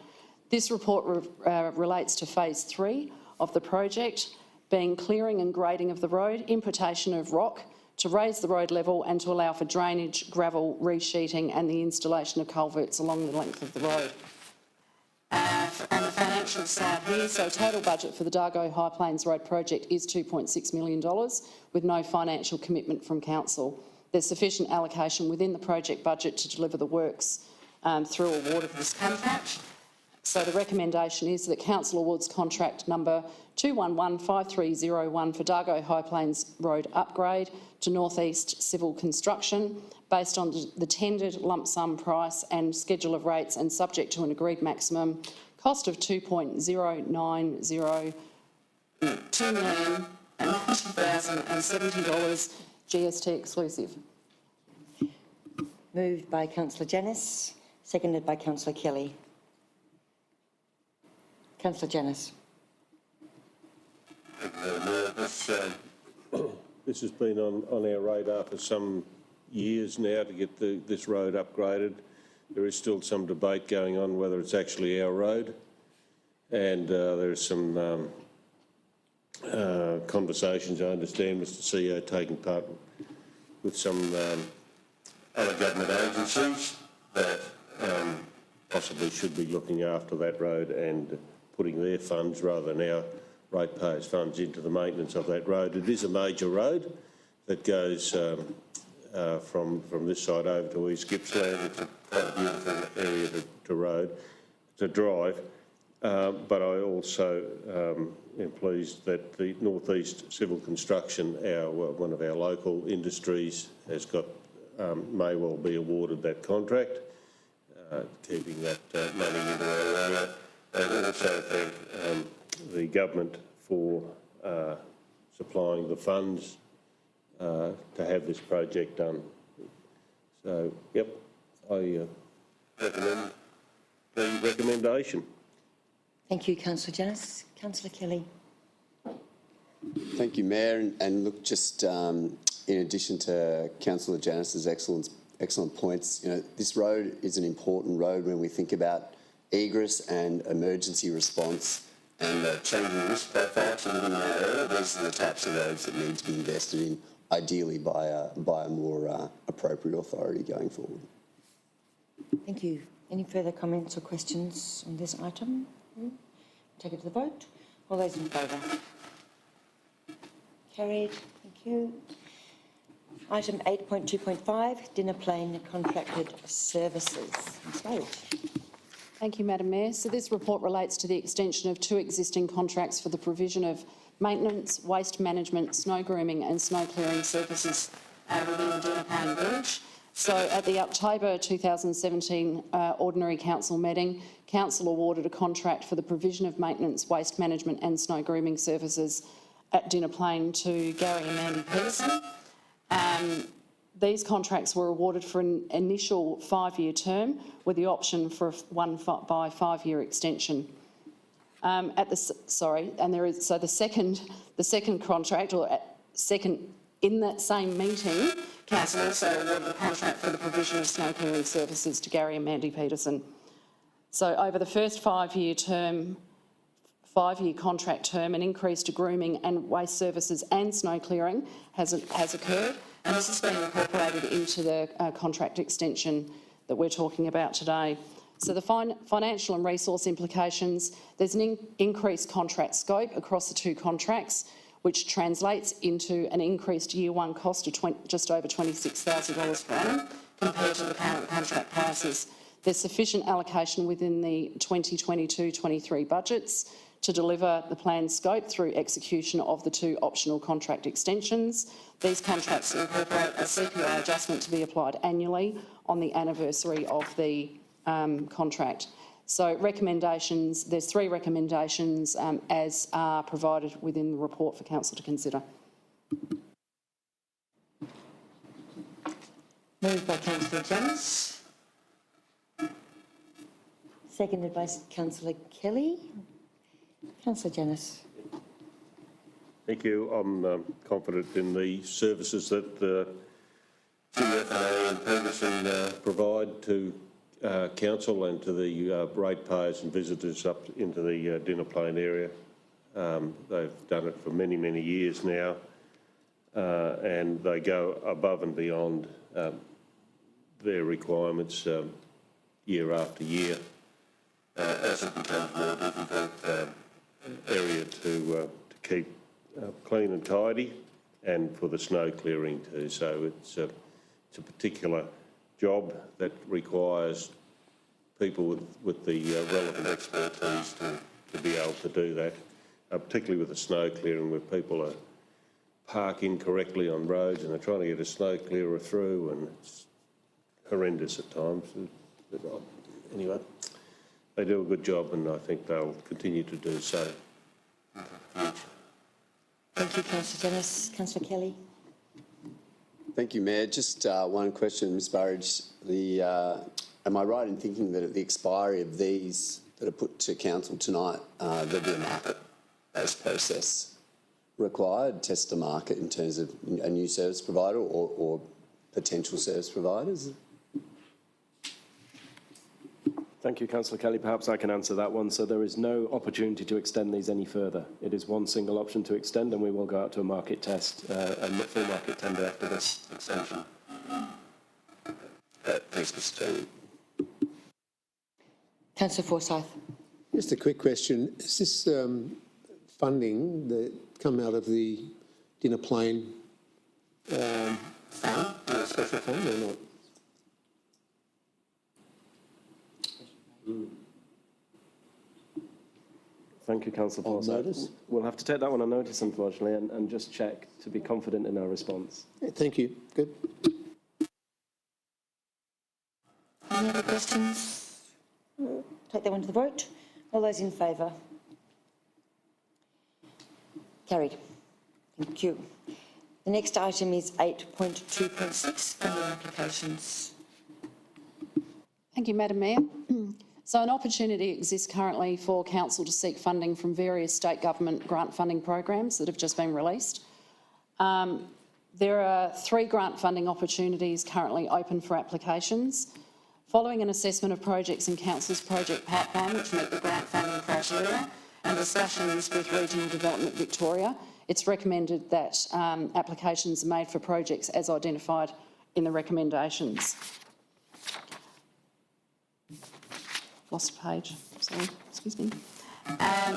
[SPEAKER 10] This report relates to phase 3 of the project, being clearing and grading of the road, importation of rock to raise the road level and to allow for drainage, gravel, resheeting and the installation of culverts along the length of the road. And the financial side here, so total budget for the Dargo High Plains Road project is $2.6 million with no financial commitment from Council. There's sufficient allocation within the project budget to deliver the works through award of this contract. So the recommendation is that Council awards contract number 2115301 for Dargo High Plains Road upgrade to North East Civil Construction based on the tendered lump sum price and schedule of rates and subject to an agreed maximum cost of $2.090,070 GST exclusive.
[SPEAKER 1] Moved by Councillor Janis, seconded by Councillor Kelly. Councillor Janis.
[SPEAKER 6] This has been on our radar for some years now to get this road upgraded. There is still some debate going on whether it's actually our road. and there's some conversations, I understand, Mr CEO, taking part with some other government agencies that possibly should be looking after that road and putting their funds rather than our ratepayers' funds into the maintenance of that road. It is a major road that goes from this side over to East Gippsland. It's quite a beautiful area to drive. But I also am pleased that the North East Civil Construction, one of our local industries, has got may well be awarded that contract, keeping that money into our area. And also thank the government for supplying the funds to have this project done. So, yep, I recommend the recommendation.
[SPEAKER 1] Thank you, Councillor Janus. Councillor Kelly.
[SPEAKER 8] Thank you, Mayor. And look, just in addition to Councillor Janus's excellent points, this road is an important road when we think about egress and emergency response and changing risk profiles within that area. These are the types of roads that need to be invested in, ideally by a more appropriate authority going forward.
[SPEAKER 1] Thank you. Any further comments or questions on this item? Take it to the vote. All those in favour? Carried. Thank you. Item 8.2.5, dinner plane contracted services. Ms. Rose.
[SPEAKER 10] Thank you, Madam Mayor. So this report relates to the extension of 2 existing contracts for the provision of maintenance, waste management, snow grooming and snow clearing services within the dinner plane village. So at the October 2017 Ordinary Council meeting, Council awarded a contract for the provision of maintenance, waste management and snow grooming services at Dinner Plain to Gary and Mandy Peterson. These contracts were awarded for an initial 5-year term with the option for a 5-year extension. The second contract, in that same meeting, Council also awarded a contract for the provision of snow clearing services to Gary and Mandy Peterson. So over the first 5-year contract term, an increase to grooming and waste services and snow clearing has occurred, and this has been incorporated into the contract extension that we're talking about today. So the financial and resource implications, there's an increased contract scope across the 2 contracts, which translates into an increased year 1 cost of just over $26,000 per annum compared to the current contract prices. There's sufficient allocation within the 2022-23 budgets to deliver the planned scope through execution of the 2 optional contract extensions. These contracts incorporate a CPI adjustment to be applied annually on the anniversary of the contract. So recommendations, there's 3 recommendations as are provided within the report for Council to consider.
[SPEAKER 1] Moved by Councillor Janus. Seconded by Councillor Kelly. Councillor Janus.
[SPEAKER 6] Thank you. I'm confident in the services that CFA and Peterson provide to Council and to the ratepayers and visitors up into the Dinner Plain area. They've done it for many, many years now, and they go above and beyond their requirements year after year as it becomes more difficult area to keep clean and tidy, and for the snow clearing too. So it's a particular job that requires people with the relevant expertise to be able to do that, particularly with the snow clearing, where people are park incorrectly on roads and they're trying to get a snow clearer through, and it's horrendous at times. Anyway, they do a good job, and I think they'll continue to do so.
[SPEAKER 1] Thank you, Councillor Janus. Councillor Kelly.
[SPEAKER 8] Thank you, Mayor. Just one question, Ms Burridge. Am I right in thinking that at the expiry of these that are put to Council tonight, there'll be a market-based process required, test the market in terms of a new service provider or potential service providers?
[SPEAKER 2] Thank you, Councillor Kelly. Perhaps I can answer that one. So there is no opportunity to extend these any further. It is one single option to extend, and we will go out to a market test and full market tender after this extension.
[SPEAKER 8] Thanks, Mr Chairman.
[SPEAKER 1] Councillor Forsyth.
[SPEAKER 7] Just a quick question. Is this funding that come out of the dinner plane fund, a special fund or not?
[SPEAKER 2] Thank you, Councillor Forsyth. We'll have to take that one on notice, unfortunately, and just check to be confident in our response.
[SPEAKER 7] Yeah, thank you. Good.
[SPEAKER 1] Any other questions? Take that one to the vote. All those in favour? Carried. Thank you. The next item is 8.2.6, funding applications.
[SPEAKER 10] Thank you, Madam Mayor. So an opportunity exists currently for Council to seek funding from various state government grant funding programs that have just been released. There are 3 grant funding opportunities currently open for applications. Following an assessment of projects in Council's project pipeline which meet the grant funding criteria and discussions with Regional Development Victoria, it's recommended that applications are made for projects as identified in the recommendations. Lost a page, sorry, excuse me.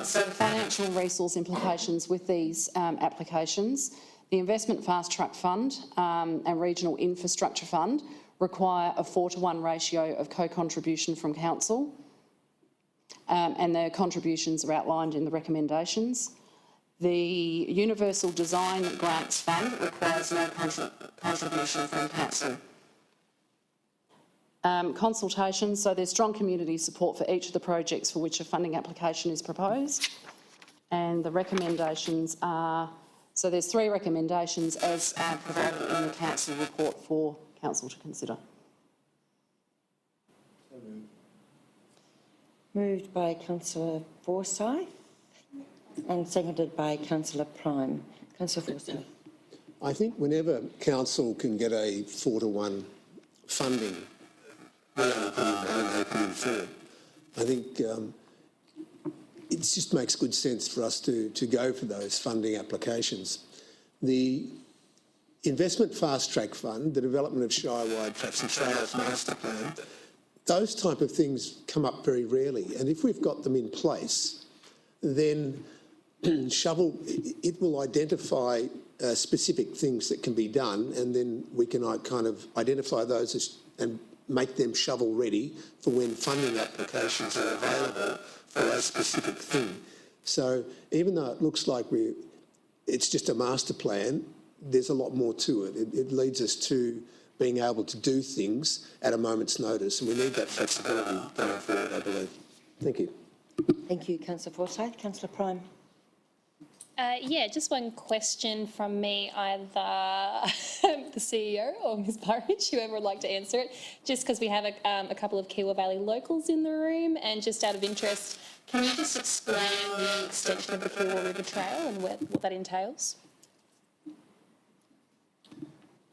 [SPEAKER 10] So the financial resource implications with these applications, the Investment Fast Track Fund and Regional Infrastructure Fund require a 4:1 ratio of co-contribution from Council, and the contributions are outlined in the recommendations. The Universal Design Grants Fund requires no contribution from Council. Consultation, so there's strong community support for each of the projects for which a funding application is proposed. And the recommendations are, so there's 3 recommendations as provided in the Council report for Council to consider.
[SPEAKER 1] Moved by Councillor Forsyth and seconded by Councillor Prime. Councillor Forsyth.
[SPEAKER 7] I think whenever council can get a 4:1 funding, they put in third. I think it just makes good sense for us to go for those funding applications. The Investment Fast Track Fund, the development of Shire-wide tracks and trails master plan, those type of things come up very rarely. And if we've got them in place, then it will identify specific things that can be done, and then we can kind of identify those and make them shovel ready for when funding applications are available for a specific thing. So even though it looks like it's just a master plan, there's a lot more to it. It leads us to being able to do things at a moment's notice, and we need that flexibility going forward, I believe. Thank you.
[SPEAKER 1] Thank you, Councillor Forsyth. Councillor Prime.
[SPEAKER 3] Yeah, just one question from me, either the CEO or Ms Burridge, whoever would like to answer it, just because we have a couple of Kiwi Valley locals in the room, and just out of interest, can you just explain the extension of the Kiwi River Trail and what that entails?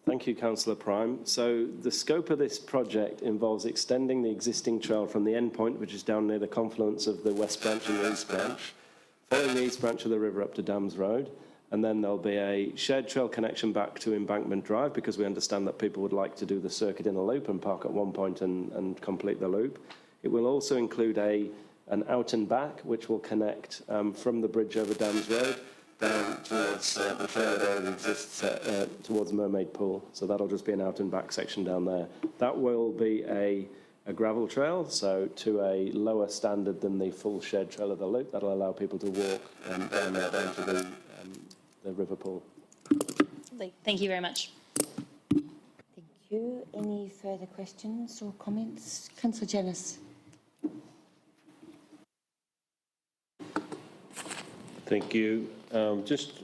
[SPEAKER 2] Thank you, Councillor Prime. So the scope of this project involves extending the existing trail from the end point, which is down near the confluence of the West Branch and the East Branch, following the East Branch of the river up to Dams Road, and then there'll be a shared trail connection back to Embankment Drive, because we understand that people would like to do the circuit in a loop and park at one point and complete the loop. It will also include an out and back, which will connect from the bridge over Dams Road down towards the trail that already exists towards Mermaid Pool. So that'll just be an out and back section down there. That will be a gravel trail, so to a lower standard than the full shared trail of the loop. That'll allow people to walk down there down to the river pool.
[SPEAKER 3] Thank you very much.
[SPEAKER 1] Thank you. Any further questions or comments? Councillor Janice.
[SPEAKER 6] Thank you. Just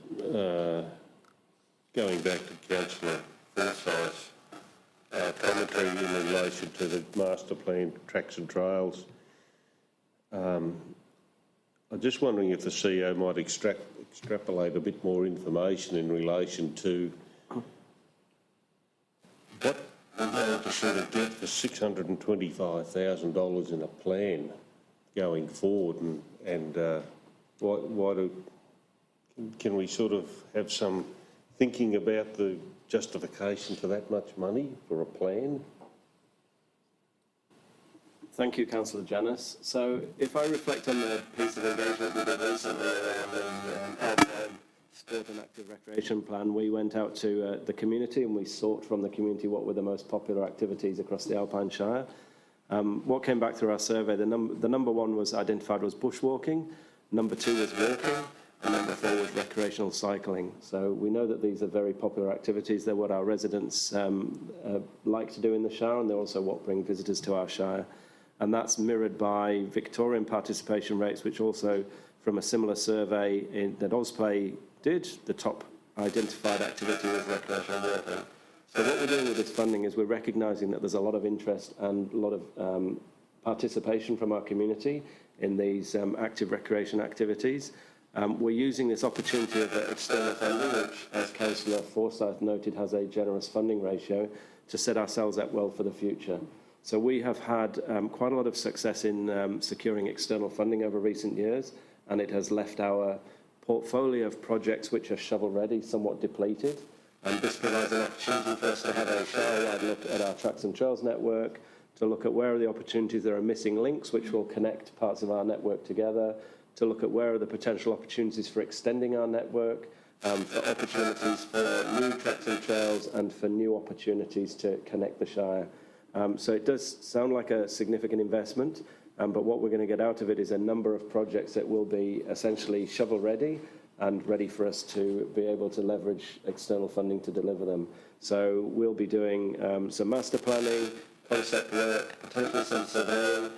[SPEAKER 6] going back to Councillor Forsyth's commentary in relation to the master plan tracks and trails. I'm just wondering if the CEO might extrapolate a bit more information in relation to what the sort of get the $625,000 in a plan going forward, and can we sort of have some thinking about the justification for that much money for a plan?
[SPEAKER 2] Thank you, Councillor Janus. So if I reflect on the piece of engagement we did recently around the Sport and Active Recreation Plan, we went out to the community and we sought from the community what were the most popular activities across the Alpine Shire. What came back through our survey, the number one was identified was bushwalking, number two was walking, and number four was recreational cycling. So we know that these are very popular activities. They're what our residents like to do in the Shire, and they're also what bring visitors to our Shire. And that's mirrored by Victorian participation rates, which also, from a similar survey that Ozplay did, the top identified activity was recreational walking. So what we're doing with this funding is we're recognising that there's a lot of interest and a lot of participation from our community in these active recreation activities. We're using this opportunity of external funding, which, as Councillor Forsyth noted, has a generous funding ratio, to set ourselves up well for the future. So we have had quite a lot of success in securing external funding over recent years, and it has left our portfolio of projects which are shovel-ready somewhat depleted. And this provides an opportunity for us to have a Shire-wide look at our tracks and trails network, to look at where are the opportunities there are missing links which will connect parts of our network together, to look at where are the potential opportunities for extending our network, for opportunities for new tracks and trails, and for new opportunities to connect the Shire. So it does sound like a significant investment, but what we're going to get out of it is a number of projects that will be essentially shovel-ready and ready for us to be able to leverage external funding to deliver them. So we'll be doing some master planning, concept work, potentially some surveying.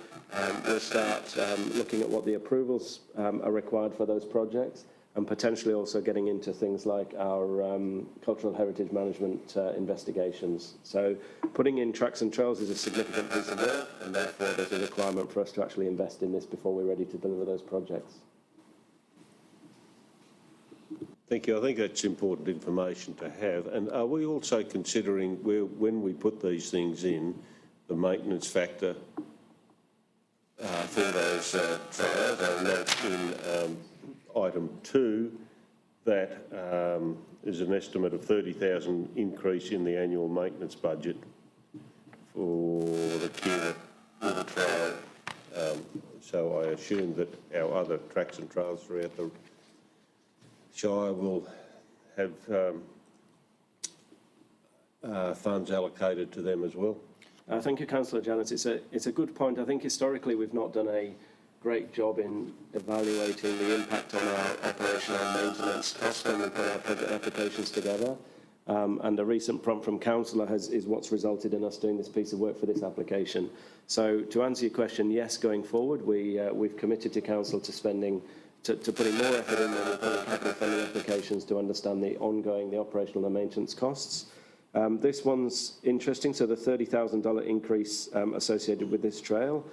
[SPEAKER 2] We'll start looking at what the approvals are required for those projects, and potentially also getting into things like our cultural heritage management investigations. So putting in tracks and trails is a significant piece of work, and therefore there's a requirement for us to actually invest in this before we're ready to deliver those projects.
[SPEAKER 6] Thank you. I think that's important information to have. And are we also considering, when we put these things in, the maintenance factor for those trials? I note in item 2 that is an estimate of $30,000 increase in the annual maintenance budget for the Kiwi trial. So I assume that our other tracks and trails throughout the Shire will have funds allocated to them as well.
[SPEAKER 2] Thank you, Councillor Janus. It's a good point. I think historically we've not done a great job in evaluating the impact on our operation and maintenance costs when we put our project applications together. And a recent prompt from Councillor is what's resulted in us doing this piece of work for this application. So to answer your question, yes, going forward, we've committed to Council to putting more effort in than putting capital funding applications to understand the operational and maintenance costs. This one's interesting. So the $30,000 increase associated with this trail.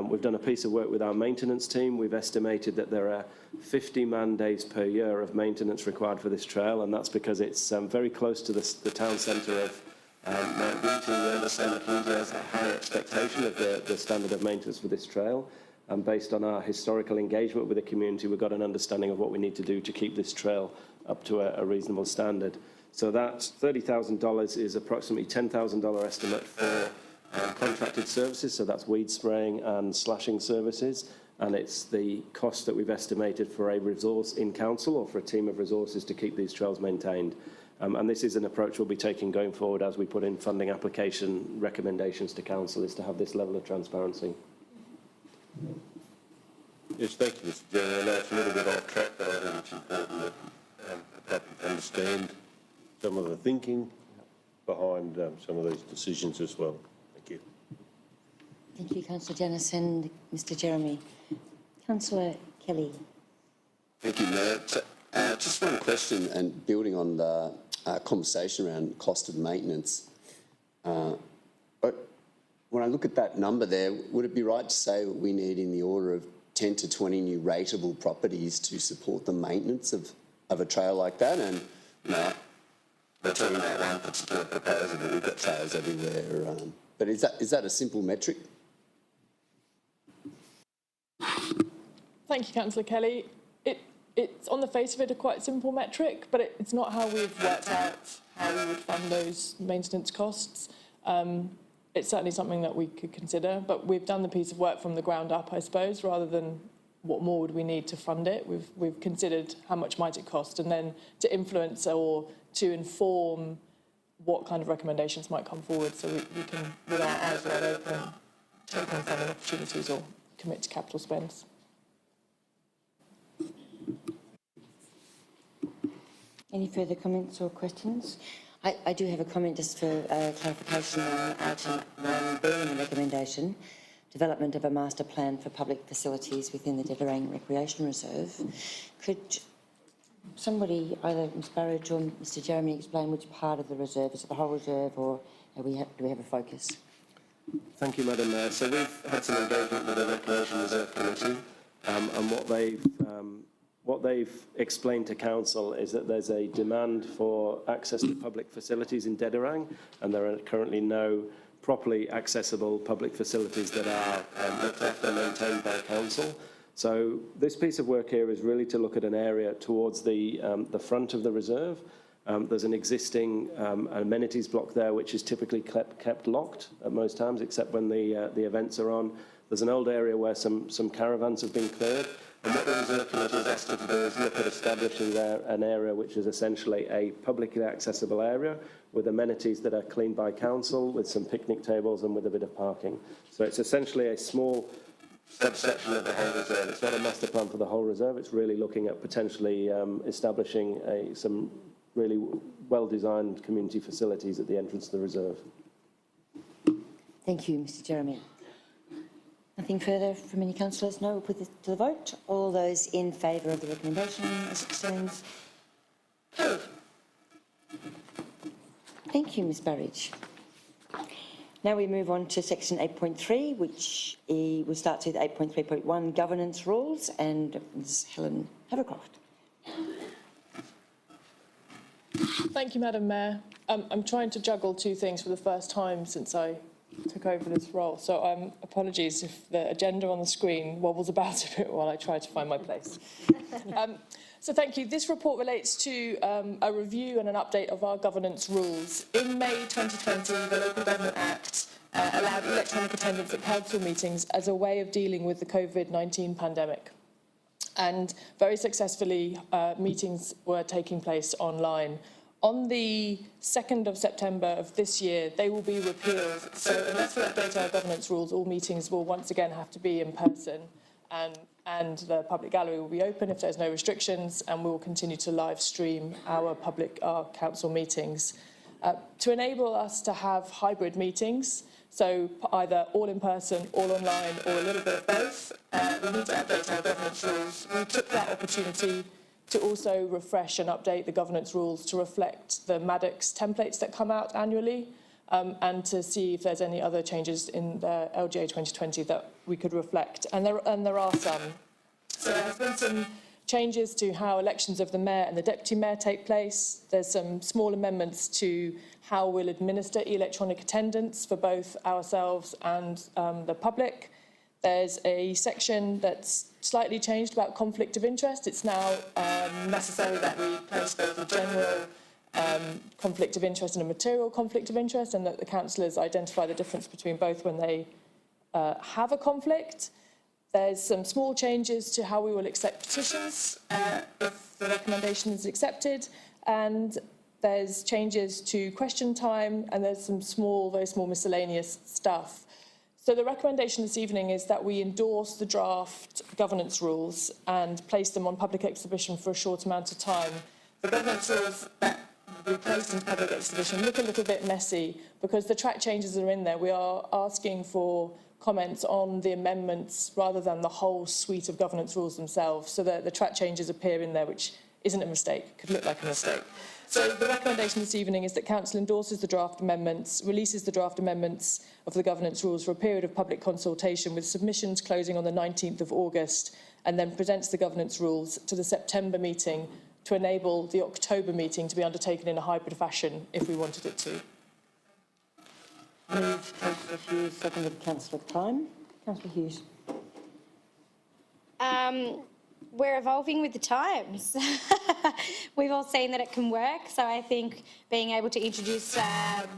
[SPEAKER 2] We've done a piece of work with our maintenance team. We've estimated that there are 50 man-days per year of maintenance required for this trail, and that's because it's very close to the town centre of Mount Beauty, where the same community has a high expectation of the standard of maintenance for this trail. And based on our historical engagement with the community, we've got an understanding of what we need to do to keep this trail up to a reasonable standard. So that $30,000 is approximately $10,000 estimate for contracted services, so that's weed spraying and slashing services, and it's the cost that we've estimated for a resource in council or for a team of resources to keep these trails maintained. And this is an approach we'll be taking going forward as we put in funding application recommendations to council, is to have this level of transparency.
[SPEAKER 6] Yes, thank you, Mr. Chairman. I know it's a little bit off track, but I think it's important that the public understand some of the thinking behind some of these decisions as well. Thank you.
[SPEAKER 1] Thank you, Councillor Janus and Mr Jeremy. Councillor Kelly.
[SPEAKER 8] Thank you, Mayor. Just one question, and building on the conversation around cost of maintenance. When I look at that number there, would it be right to say that we need in the order of 10 to 20 new rateable properties to support the maintenance of a trail like that? And we're talking about one particular proposal, but we've got trails everywhere But is that a simple metric?
[SPEAKER 9] Thank you, Councillor Kelly. It's on the face of it a quite simple metric, but it's not how we've worked out how we would fund those maintenance costs. It's certainly something that we could consider, but we've done the piece of work from the ground up, I suppose, rather than what more would we need to fund it. We've considered how much might it cost, and then to influence or to inform what kind of recommendations might come forward, so we can, with our eyes wide open, take on funding opportunities or commit to capital spends.
[SPEAKER 1] Any further comments or questions? I do have a comment just for clarification on item 1B in the recommendation, development of a master plan for public facilities within the Debtors Recreation Reserve. Could somebody, either Ms Burridge or Mr Jeremy, explain which part of the reserve? Is it the whole reserve, or do we have a focus?
[SPEAKER 2] Thank you, Madam Mayor. So we've had some engagement with the Recreation Reserve Committee, and what they've explained to Council is that there's a demand for access to public facilities in Debtors, and there are currently no properly accessible public facilities that are looked after and maintained by Council. So this piece of work here is really to look at an area towards the front of the reserve. There's an existing amenities block there which is typically kept locked at most times, except when the events are on. There's an old area where some caravans have been cleared. And what the Reserve Committee has asked us to do is look at establishing there an area which is essentially a publicly accessible area with amenities that are cleaned by Council, with some picnic tables and with a bit of parking. So it's essentially a small subsection of the whole reserve. It's not a master plan for the whole reserve. It's really looking at potentially establishing some really well-designed community facilities at the entrance to the reserve.
[SPEAKER 1] Thank you, Mr Jeremy. Nothing further from any councillors? No, we'll put this to the vote. All those in favour of the recommendation as it stands? Carried. Thank you, Ms Burridge. Now we move on to section 8.3, which will start with 8.3.1, governance rules, and Ms Helen Havercroft.
[SPEAKER 9] Thank you, Madam Mayor. I'm trying to juggle two things for the first time since I took over this role, so apologies if the agenda on the screen wobbles about a bit while I try to find my place. So thank you. This report relates to a review and an update of our governance rules. In May 2020, the Local Government Act allowed electronic attendance at council meetings as a way of dealing with the COVID-19 pandemic. And very successfully, meetings were taking place online. On the 2nd of September of this year, they will be repealed. So unless we update our governance rules, all meetings will once again have to be in person, and the public gallery will be open if there's no restrictions, and we will continue to live stream our council meetings. To enable us to have hybrid meetings, so either all in person, all online, or a little bit of both, we need to update our governance rules. We took that opportunity to also refresh and update the governance rules to reflect the Maddox templates that come out annually, and to see if there's any other changes in the LGA 2020 that we could reflect. And there are some. So there has been some changes to how elections of the mayor and the deputy mayor take place. There's some small amendments to how we'll administer electronic attendance for both ourselves and the public. There's a section that's slightly changed about conflict of interest. It's now necessary that we place both a general conflict of interest and a material conflict of interest, and that the councillors identify the difference between both when they have a conflict. There's some small changes to how we will accept petitions if the recommendation is accepted, and there's changes to question time, and there's some very small miscellaneous stuff. So the recommendation this evening is that we endorse the draft governance rules and place them on public exhibition for a short amount of time. The governance rules that we placed into public exhibition look a little bit messy because the track changes are in there. We are asking for comments on the amendments rather than the whole suite of governance rules themselves, so that the track changes appear in there, which isn't a mistake, could look like a mistake. So the recommendation this evening is that Council endorses the draft amendments, releases the draft amendments of the governance rules for a period of public consultation, with submissions closing on the 19th of August, and then presents the governance rules to the September meeting to enable the October meeting to be undertaken in a hybrid fashion if we wanted it to.
[SPEAKER 1] Moved Councillor Hughes, seconded Councillor Prime. Councillor Hughes.
[SPEAKER 5] We're evolving with the times. We've all seen that it can work, so I think being able to introduce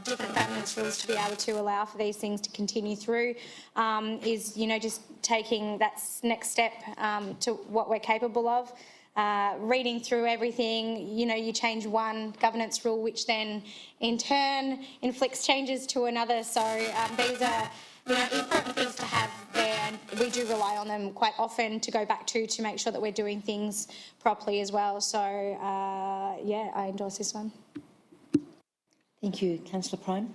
[SPEAKER 5] different governance rules to be able to allow for these things to continue through is, you know, just taking that next step to what we're capable of. Reading through everything, you know, you change one governance rule, which then in turn inflicts changes to another. So these are, you know, important things to have there, and we do rely on them quite often to go back to make sure that we're doing things properly as well. So, yeah, I endorse this one.
[SPEAKER 1] Thank you. Councillor Prime.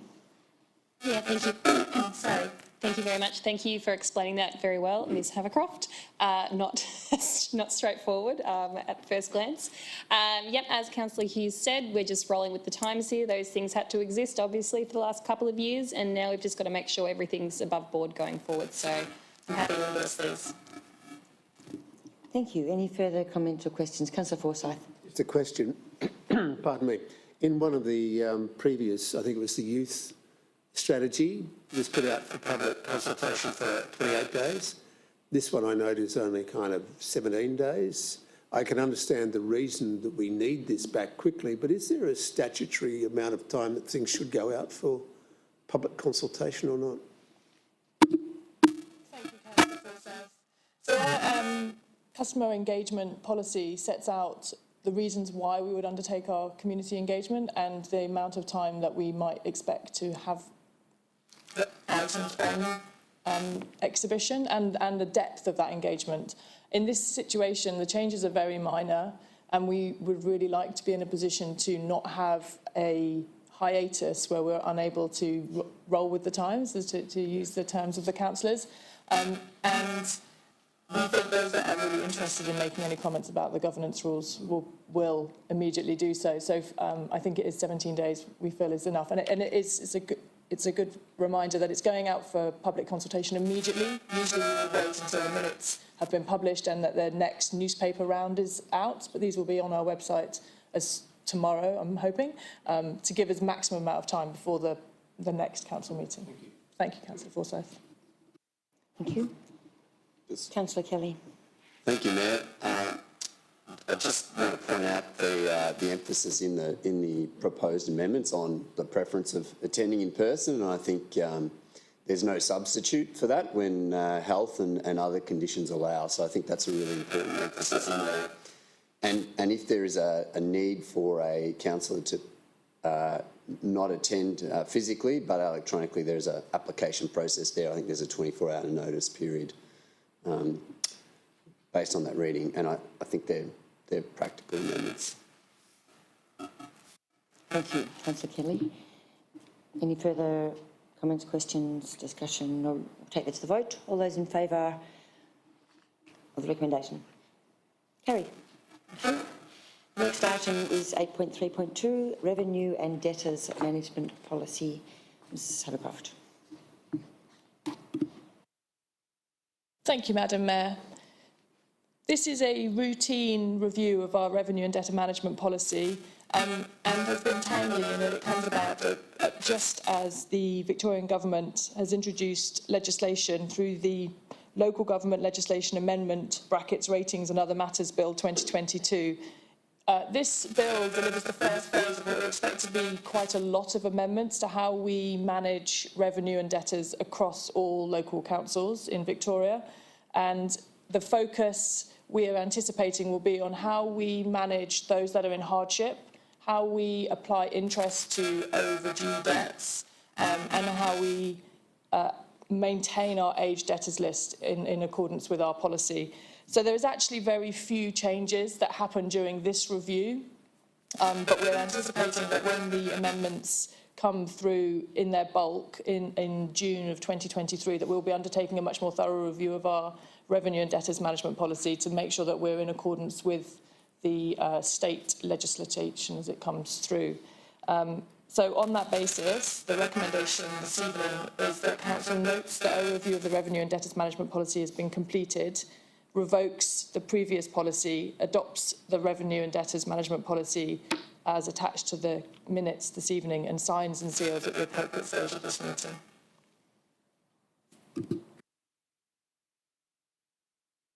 [SPEAKER 3] Yeah, thank you. Sorry. Thank you very much. Thank you for explaining that very well, Ms Havercroft. Not straightforward at first glance. Yep, as Councillor Hughes said, we're just rolling with the times here. Those things had to exist, obviously, for the last couple of years, and now we've just got to make sure everything's above board going forward. So I'm happy to endorse these.
[SPEAKER 1] Thank you. Any further comments or questions? Councillor Forsyth.
[SPEAKER 7] Just a question, pardon me. In one of the previous, I think it was the youth strategy, was put out for public consultation for 28 days. This one I note is only kind of 17 days. I can understand the reason that we need this back quickly, but is there a statutory amount of time that things should go out for public consultation or not?
[SPEAKER 9] Thank you, Councillor Forsyth. So our customer engagement policy sets out the reasons why we would undertake our community engagement and the amount of time that we might expect to have items on exhibition and the depth of that engagement. In this situation, the changes are very minor, and we would really like to be in a position to not have a hiatus where we're unable to roll with the times, to use the terms of the councillors. And we think those that are really interested in making any comments about the governance rules will immediately do so. So I think it is 17 days we feel is enough, and it's a good reminder that it's going out for public consultation immediately. Usually we will wait until the minutes have been published and that the next newspaper round is out, but these will be on our website as tomorrow, I'm hoping, to give us maximum amount of time before the next council meeting. Thank you, Councillor Forsyth.
[SPEAKER 1] Thank you. Councillor Kelly.
[SPEAKER 8] Thank you, Mayor. I just want to point out the emphasis in the proposed amendments on the preference of attending in person, and I think there's no substitute for that when health and other conditions allow. So I think that's a really important emphasis in there. And if there is a need for a councillor to not attend physically but electronically, there's an application process there. I think there's a 24-hour notice period based on that reading, and I think they're practical amendments.
[SPEAKER 1] Thank you, Councillor Kelly. Any further comments, questions, discussion? I'll take that to the vote. All those in favour of the recommendation? Carried. Thank you. Next item is 8.3.2, Revenue and Debtors Management Policy. Mrs Havercroft.
[SPEAKER 9] Thank you, Madam Mayor. This is a routine review of our revenue and debtor management policy and has been timely in that it comes about just as the Victorian Government has introduced legislation through the Local Government Legislation Amendment (Ratings and Other Matters) Bill 2022. This bill delivers the first phase of what we expect to be quite a lot of amendments to how we manage revenue and debtors across all local councils in Victoria, and the focus we are anticipating will be on how we manage those that are in hardship, how we apply interest to overdue debts, and how we maintain our aged debtors list in accordance with our policy. So there is actually very few changes that happen during this review, but we're anticipating that when the amendments come through in their bulk in June of 2023, that we'll be undertaking a much more thorough review of our revenue and debtors management policy to make sure that we're in accordance with the state legislation as it comes through. So on that basis, the recommendation this evening is that Council notes that a review of the revenue and debtors management policy has been completed, revokes the previous policy, adopts the revenue and debtors management policy as attached to the minutes this evening and signs and seals at the appropriate stage of this meeting.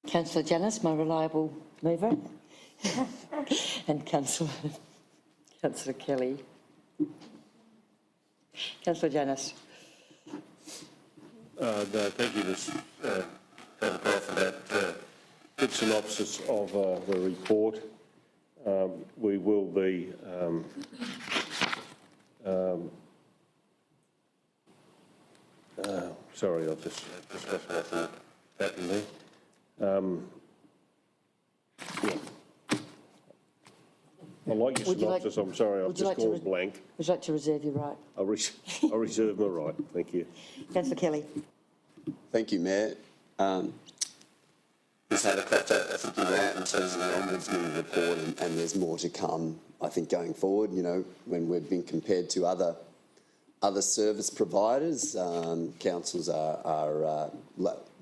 [SPEAKER 1] Councillor Janis, my reliable mover, and Councillor Kelly. Councillor Janis.
[SPEAKER 6] No, thank you, Ms. Hancock, for that good synopsis of the report. We will be sorry, I've just lost my thought pattern there. Yeah. I like your synopsis. I'm sorry, I've just gone blank.
[SPEAKER 1] Would you like to reserve your right?
[SPEAKER 6] I'll reserve my right. Thank you.
[SPEAKER 1] Councillor Kelly.
[SPEAKER 8] Thank you, Mayor. Ms. Haddock, I think you're right in terms of the Ombudsman report, and there's more to come, I think, going forward. You know, when we've been compared to other service providers, councils are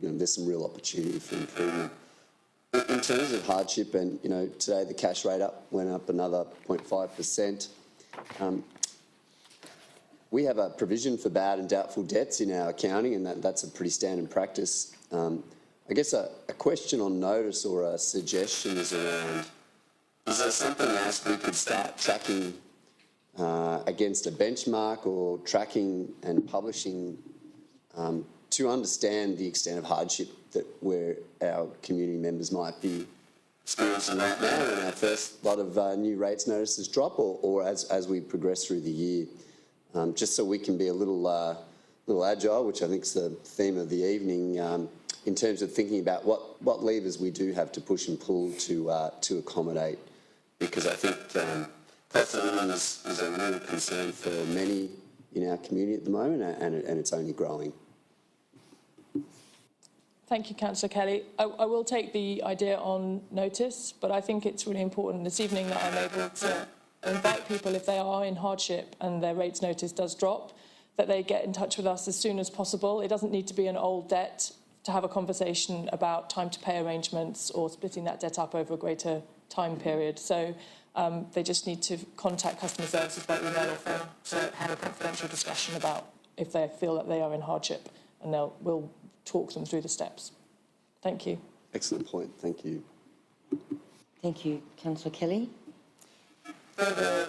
[SPEAKER 8] there's some real opportunity for improvement. In terms of hardship, and you know, today the cash rate went up another 0.5%. We have a provision for bad and doubtful debts in our accounting, and that's a pretty standard practice. I guess a question on notice or a suggestion is around, is there something else we could start tracking against a benchmark, or tracking and publishing to understand the extent of hardship that our community members might be experiencing right now when our first lot of new rates notices drop, or as we progress through the year, just so we can be a little agile, which I think is the theme of the evening, in terms of thinking about what levers we do have to push and pull to accommodate, because I think cost of living is a real concern for many in our community at the moment, and it's only growing.
[SPEAKER 9] Thank you, Councillor Kelly. I will take the idea on notice, but I think it's really important this evening that I'm able to invite people, if they are in hardship and their rates notice does drop, that they get in touch with us as soon as possible. It doesn't need to be an old debt to have a conversation about time to pay arrangements or splitting that debt up over a greater time period. So they just need to contact customer services by email or phone to have a confidential discussion about if they feel that they are in hardship, and we'll talk them through the steps. Thank you.
[SPEAKER 8] Excellent point. Thank you.
[SPEAKER 1] Thank you, Councillor Kelly. Further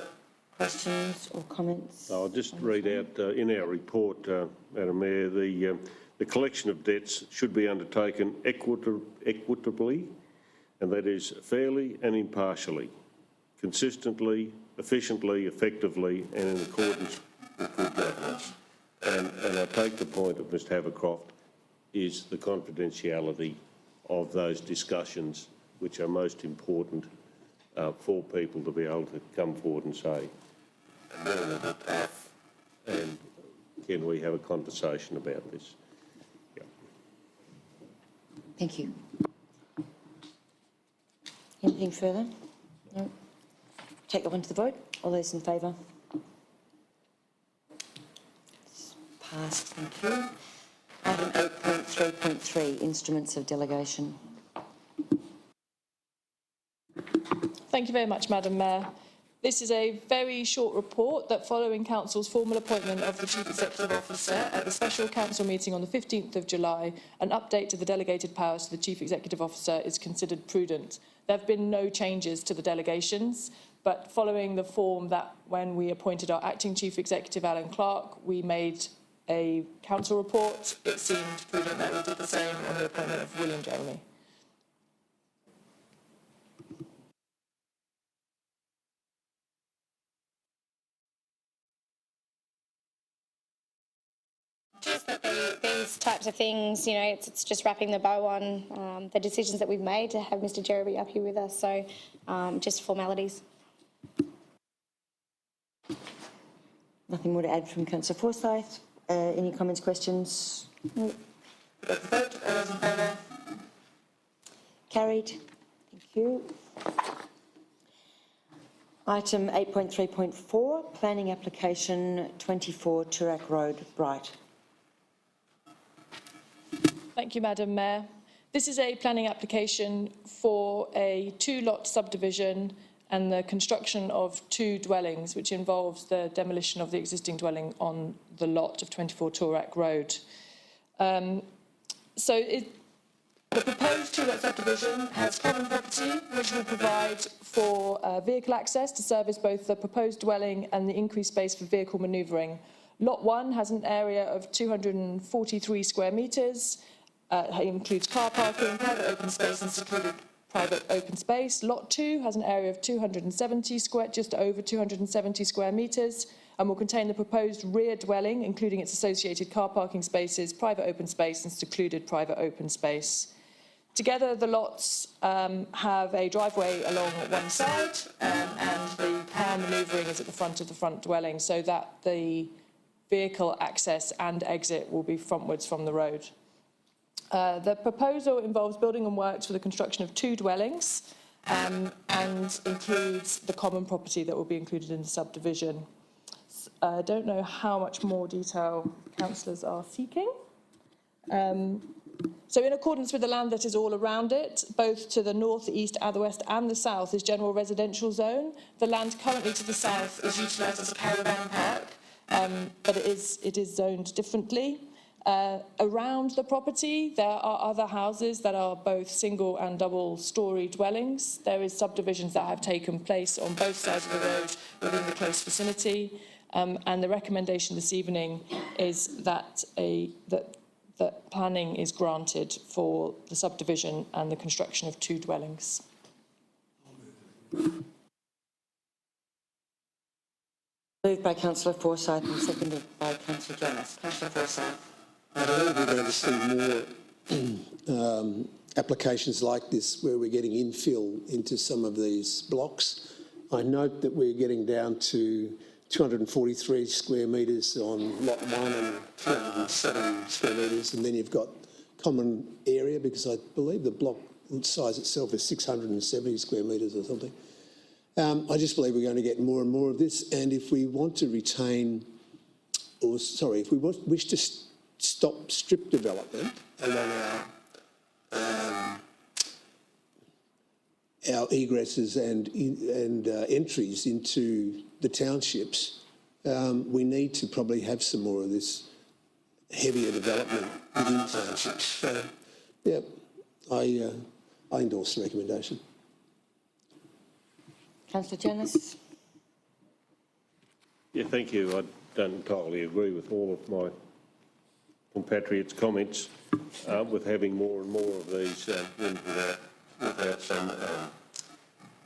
[SPEAKER 1] questions or comments?
[SPEAKER 6] I'll just read out in our report, Madam Mayor, the collection of debts should be undertaken equitably, and that is fairly and impartially, consistently, efficiently, effectively, and in accordance with good governance. And I take the point of Mr Havercroft is the confidentiality of those discussions, which are most important for people to be able to come forward and say, and can we have a conversation about this? Yeah.
[SPEAKER 1] Thank you. Anything further? No. Take that one to the vote. All those in favour? It's passed. Thank you. Item 8.3.3, instruments of delegation.
[SPEAKER 9] Thank you very much, Madam Mayor. This is a very short report that, following Council's formal appointment of the Chief Executive Officer at the special Council meeting on the 15th of July, an update to the delegated powers to the Chief Executive Officer is considered prudent. There have been no changes to the delegations, but following the form that when we appointed our acting Chief Executive, Alan Clark, we made a Council report, it seemed prudent that we did the same on the appointment of William Jeremy.
[SPEAKER 5] Just that these types of things, you know, it's just wrapping the bow on the decisions that we've made to have Mr Jeremy up here with us. So just formalities.
[SPEAKER 1] Nothing more to add from Councillor Forsyth. Any comments, questions? No. Vote. All those in favour? Carried. Thank you. Item 8.3.4, planning application 24 Turak Road, Bright.
[SPEAKER 9] Thank you, Madam Mayor. This is a planning application for a two-lot subdivision and the construction of 2 dwellings, which involves the demolition of the existing dwelling on the lot of 24 Toorak Road. The proposed 2-lot subdivision has common property, which will provide for vehicle access to service both the proposed dwelling and the increased space for vehicle manoeuvring. Lot 1 has an area of 243 square metres. It includes car parking, private open space and secluded private open space. Lot 2 has an area of just over 270 square metres, and will contain the proposed rear dwelling, including its associated car parking spaces, private open space and secluded private open space. Together, the lots have a driveway along one side, and the car manoeuvring is at the front of the front dwelling, so that the vehicle access and exit will be frontwards from the road. The proposal involves building and works for the construction of 2 dwellings and includes the common property that will be included in the subdivision. I don't know how much more detail councillors are seeking. So in accordance with the land that is all around it, both to the north, the east, the west and the south is general residential zone. The land currently to the south is utilised as a caravan park, but it is zoned differently. Around the property, there are other houses that are both single and double-storey dwellings. There is subdivisions that have taken place on both sides of the road within the close vicinity, and the recommendation this evening is that that planning is granted for the subdivision and the construction of 2 dwellings.
[SPEAKER 1] Moved by Councillor Forsyth and seconded by Councillor Jonas. Councillor Forsyth.
[SPEAKER 7] I believe we're going to see more applications like this where we're getting infill into some of these blocks. I note that we're getting down to 243 square metres on lot 1 and 207 square metres, and then you've got common area, because I believe the block size itself is 670 square metres or something. I just believe we're going to get more and more of this, and if we want to retain, if we wish to stop strip development along our egresses and entries into the townships, we need to probably have some more of this heavier development within townships. So, yeah, I endorse the recommendation.
[SPEAKER 1] Councillor Jonas.
[SPEAKER 6] Yeah, thank you. I don't entirely agree with all of my compatriots' comments with having more and more of these without some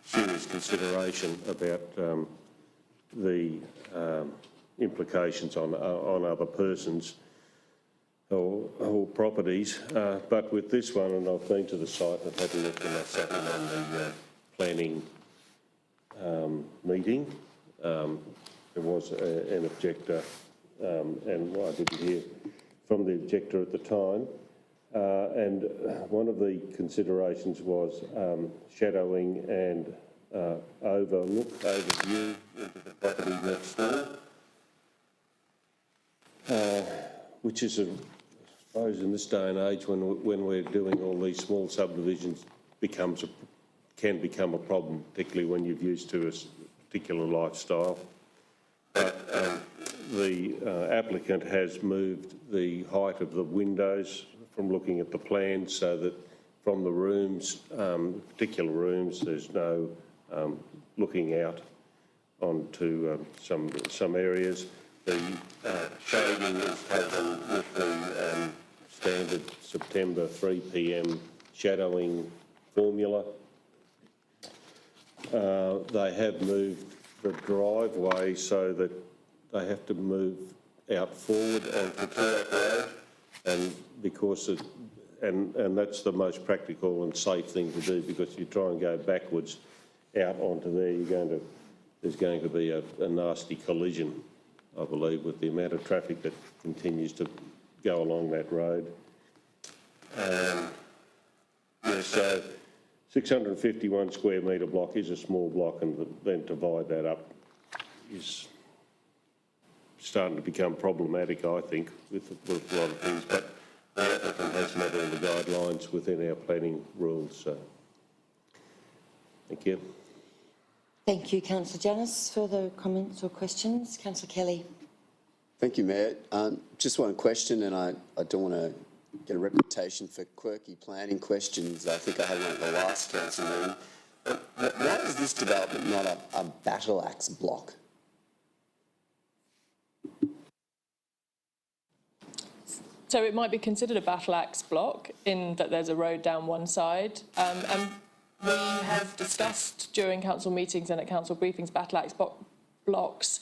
[SPEAKER 6] serious consideration about the implications on other persons or properties. But with this one, and I've been to the site and I've had a look, and I sat in on the planning meeting. There was an objector, and I didn't hear from the objector at the time. And one of the considerations was shadowing and overview into the property next door, which is, I suppose, in this day and age when we're doing all these small subdivisions, can become a problem, particularly when you're used to a particular lifestyle. But the applicant has moved the height of the windows from looking at the plan, so that from the rooms, particular rooms, there's no looking out onto some areas. The shading is taken with the standard September 3 p.m. shadowing formula. They have moved the driveway so that they have to move out forward onto Toorak Road, and because and that's the most practical and safe thing to do, because if you try and go backwards out onto there, there's going to be a nasty collision, I believe, with the amount of traffic that continues to go along that road. So 651 square metre block is a small block, and then to divide that up is starting to become problematic, I think, with a lot of things. But the applicant has met all the guidelines within our planning rules. So, thank you.
[SPEAKER 1] Thank you, Councillor Janus. Further comments or questions? Councillor Kelly.
[SPEAKER 8] Thank you, Mayor. Just one question, and I don't want to get a reputation for quirky planning questions. I think I had one at the last council meeting. But why is this development not a battle axe block?
[SPEAKER 9] So it might be considered a battle axe block in that there's a road down one side. And we have discussed during council meetings and at council briefings battle axe blocks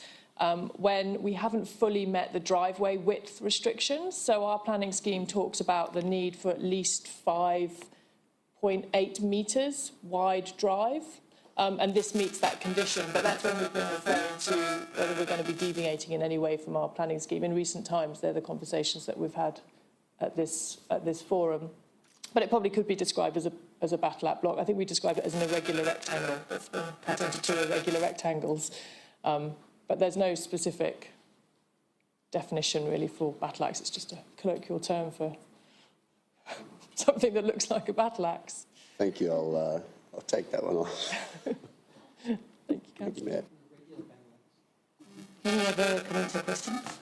[SPEAKER 9] when we haven't fully met the driveway width restrictions. So our planning scheme talks about the need for at least 5.8 metres wide drive. And this meets that condition, but that's when we've been referring to whether we're going to be deviating in any way from our planning scheme. In recent times, they're the conversations that we've had at this forum. But it probably could be described as a battle axe block. I think we describe it as an irregular rectangle. It's been cut into two irregular rectangles. But there's no specific definition really for battle axe. It's just a colloquial term for something that looks like a battle axe.
[SPEAKER 8] Thank you. I'll take that one off.
[SPEAKER 9] Thank you, Councillor.
[SPEAKER 1] Any other comments or questions?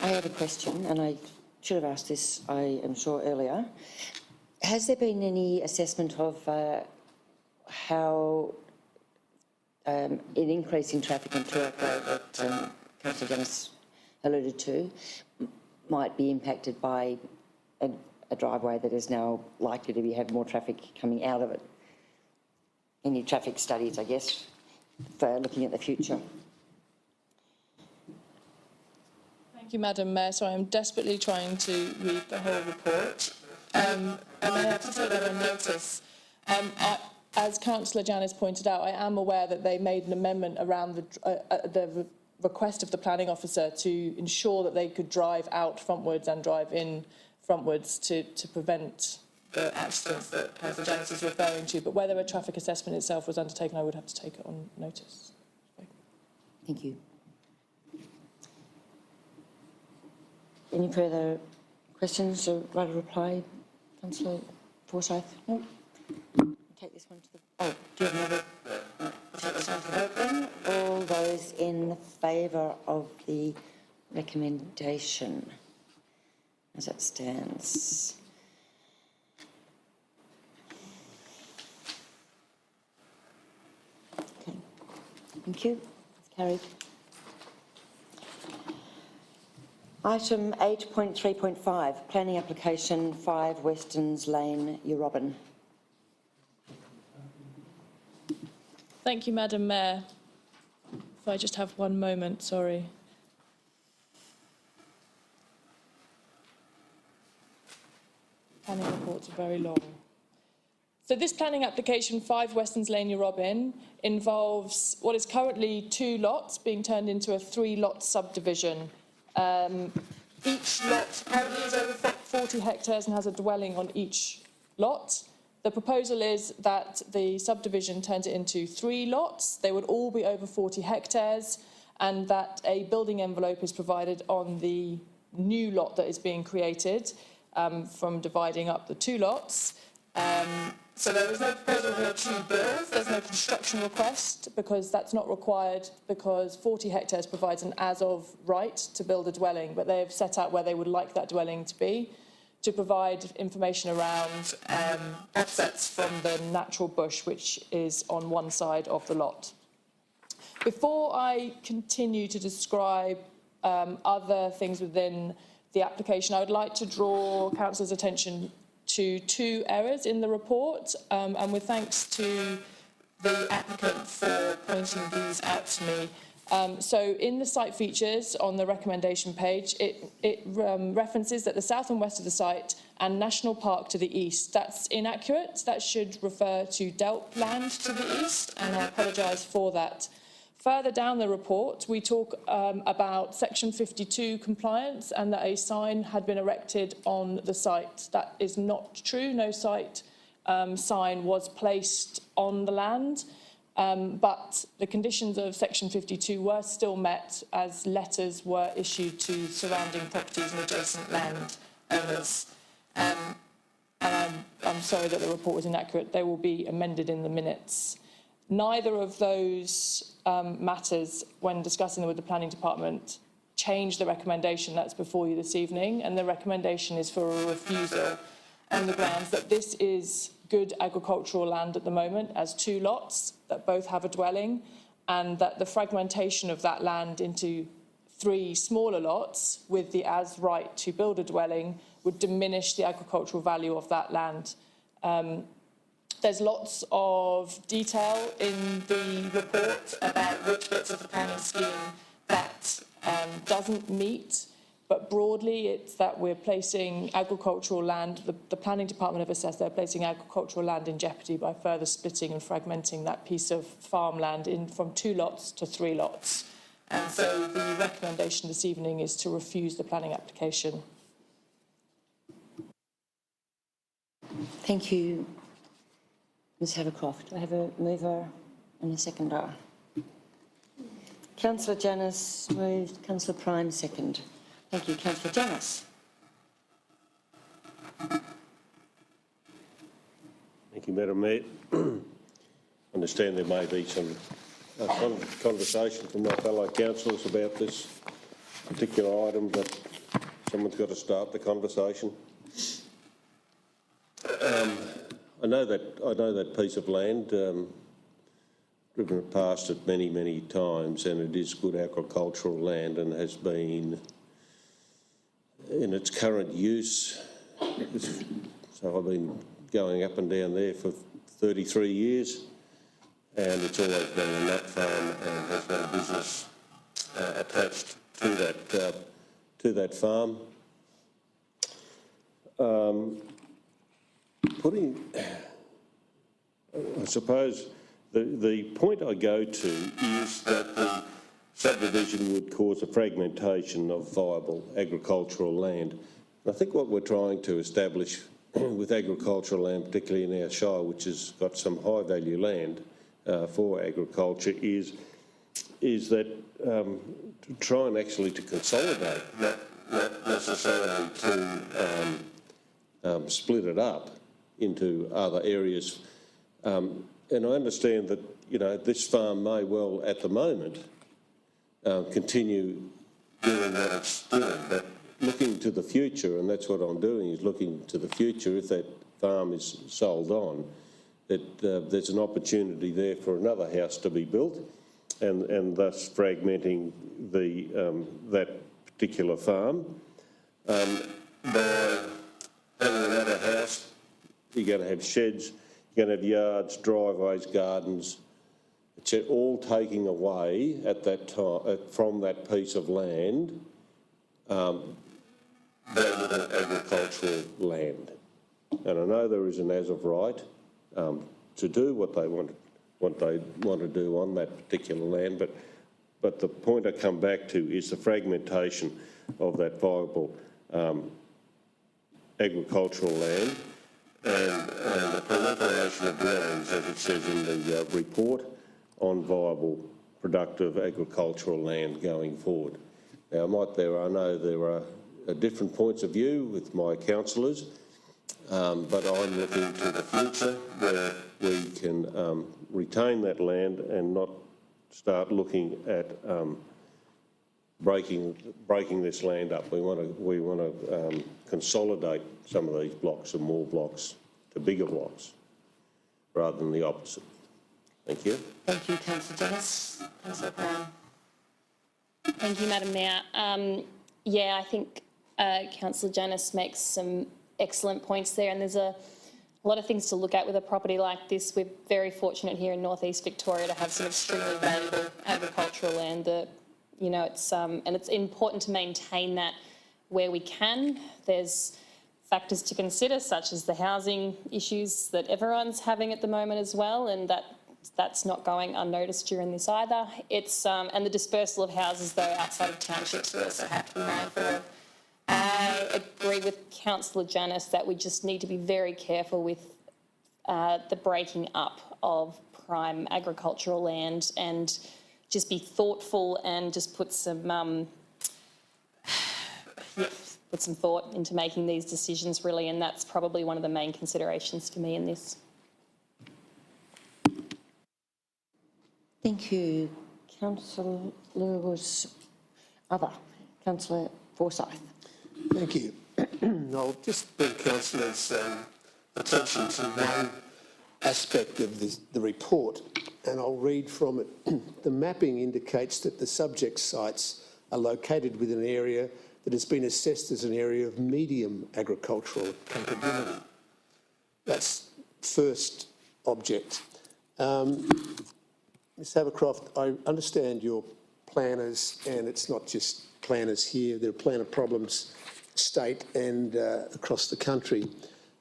[SPEAKER 1] I have a question, and I should have asked this, I am sure, earlier. Has there been any assessment of how an increase in traffic on Turak Road that Councillor Janus alluded to might be impacted by a driveway that is now likely to have more traffic coming out of it? Any traffic studies, I guess, for looking at the future?
[SPEAKER 9] Thank you, Madam Mayor. So I'm desperately trying to read the whole report. And I have to take that on notice. As Councillor Janus pointed out, I am aware that they made an amendment around the request of the planning officer to ensure that they could drive out frontwards and drive in frontwards to prevent the accidents that Councillor Janus is referring to. But whether a traffic assessment itself was undertaken, I would have to take it on notice.
[SPEAKER 1] Thank you. Any further questions or right of reply, Councillor Forsyth? No? Take this one to the... Oh, do you have another? Take this one to the vote then. All those in favour of the recommendation as it stands? Okay. Thank you. It's carried. Item 8.3.5, Planning Application 5 Westons Lane, Eurobin.
[SPEAKER 9] Thank you, Madam Mayor. If I just have one moment, sorry. Planning reports are very long. So this planning application, 5 Westons Lane, Eurobin, involves what is currently 2 lots being turned into a 3-lot subdivision. Each lot currently is over 40 hectares and has a dwelling on each lot. The proposal is that the subdivision turns it into 3 lots. They would all be over 40 hectares, and that a building envelope is provided on the new lot that is being created from dividing up the 2 lots. So there is no proposal here to build. There's no construction request because that's not required, because 40 hectares provides an as-of right to build a dwelling, but they have set out where they would like that dwelling to be, to provide information around offsets from the natural bush, which is on one side of the lot. Before I continue to describe other things within the application, I would like to draw Councillors' attention to 2 errors in the report, and with thanks to the applicant for pointing these out to me. So in the site features on the recommendation page, it references that the south and west of the site and National Park to the east. That's inaccurate. That should refer to Delp land to the east, and I apologise for that. Further down the report, we talk about Section 52 compliance and that a sign had been erected on the site. That is not true. No site sign was placed on the land. But the conditions of Section 52 were still met as letters were issued to surrounding properties and adjacent land owners. And I'm sorry that the report was inaccurate. They will be amended in the minutes. neither of those matters, when discussing them with the planning department, change the recommendation that's before you this evening, and the recommendation is for a refusal on the grounds that this is good agricultural land at the moment as 2 lots that both have a dwelling, and that the fragmentation of that land into 3 smaller lots with the as right to build a dwelling would diminish the agricultural value of that land. There's lots of detail in the report about which bits of the planning scheme that doesn't meet, but broadly it's that we're placing agricultural land, the planning department have assessed they're placing agricultural land in jeopardy by further splitting and fragmenting that piece of farmland from 2 lots to 3 lots. And so the recommendation this evening is to refuse the planning application.
[SPEAKER 1] Thank you, Ms Havercroft. I have a mover and a seconder. Councillor Janus moved, Councillor Prime second. Thank you, Councillor Janus.
[SPEAKER 6] Thank you, Madam Mayor. I understand there may be some conversation from my fellow councillors about this particular item, but someone's got to start the conversation. I know that piece of land, driven past it many, many times, and it is good agricultural land and has been in its current use. So I've been going up and down there for 33 years, and it's always been a nut farm and has no business attached to that farm. I suppose the point I go to is that the subdivision would cause a fragmentation of viable agricultural land. And I think what we're trying to establish with agricultural land, particularly in our shire, which has got some high value land for agriculture, is that to try and actually to consolidate, not necessarily to split it up into other areas. And I understand that, you know, this farm may well at the moment continue doing what it's doing, but looking to the future, and that's what I'm doing, is looking to the future. If that farm is sold on, that there's an opportunity there for another house to be built, and thus fragmenting that particular farm. By having another house, you're going to have sheds, you're going to have yards, driveways, gardens. It's all taking away at that time from that piece of land valuable agricultural land. And I know there is an as of right to do what they want to do on that particular land, but the point I come back to is the fragmentation of that viable agricultural land and the proliferation of dwellings, as it says in the report, on viable, productive agricultural land going forward. Now, I know there are different points of view with my councillors, but I'm looking to the future where we can retain that land and not start looking at breaking this land up. We want to consolidate some of these blocks and more blocks to bigger blocks, rather than the opposite. Thank you.
[SPEAKER 1] Thank you, Councillor Dennis. Councillor Brown.
[SPEAKER 3] Thank you, Madam Mayor. I think Councillor Janus makes some excellent points there, and there's a lot of things to look at with a property like this. We're very fortunate here in northeast Victoria to have some extremely valuable agricultural land. It's important to maintain that where we can. There's factors to consider, such as the housing issues that everyone's having at the moment as well, and that's not going unnoticed during this either. And the dispersal of houses, though, outside of townships we also have to be mindful of. I agree with Councillor Janus that we just need to be very careful with the breaking up of prime agricultural land, and just be thoughtful and just put some thought into making these decisions, really, and that's probably one of the main considerations for me in this.
[SPEAKER 1] Thank you. Councillor was other. Councillor Forsyth.
[SPEAKER 7] Thank you. I'll just bring councillors' attention to one aspect of the report, and I'll read from it. The mapping indicates that the subject sites are located within an area that has been assessed as an area of medium agricultural capability. That's first object. Ms Havercroft, I understand you're planners, and it's not just planners here. There are planner problems state and across the country.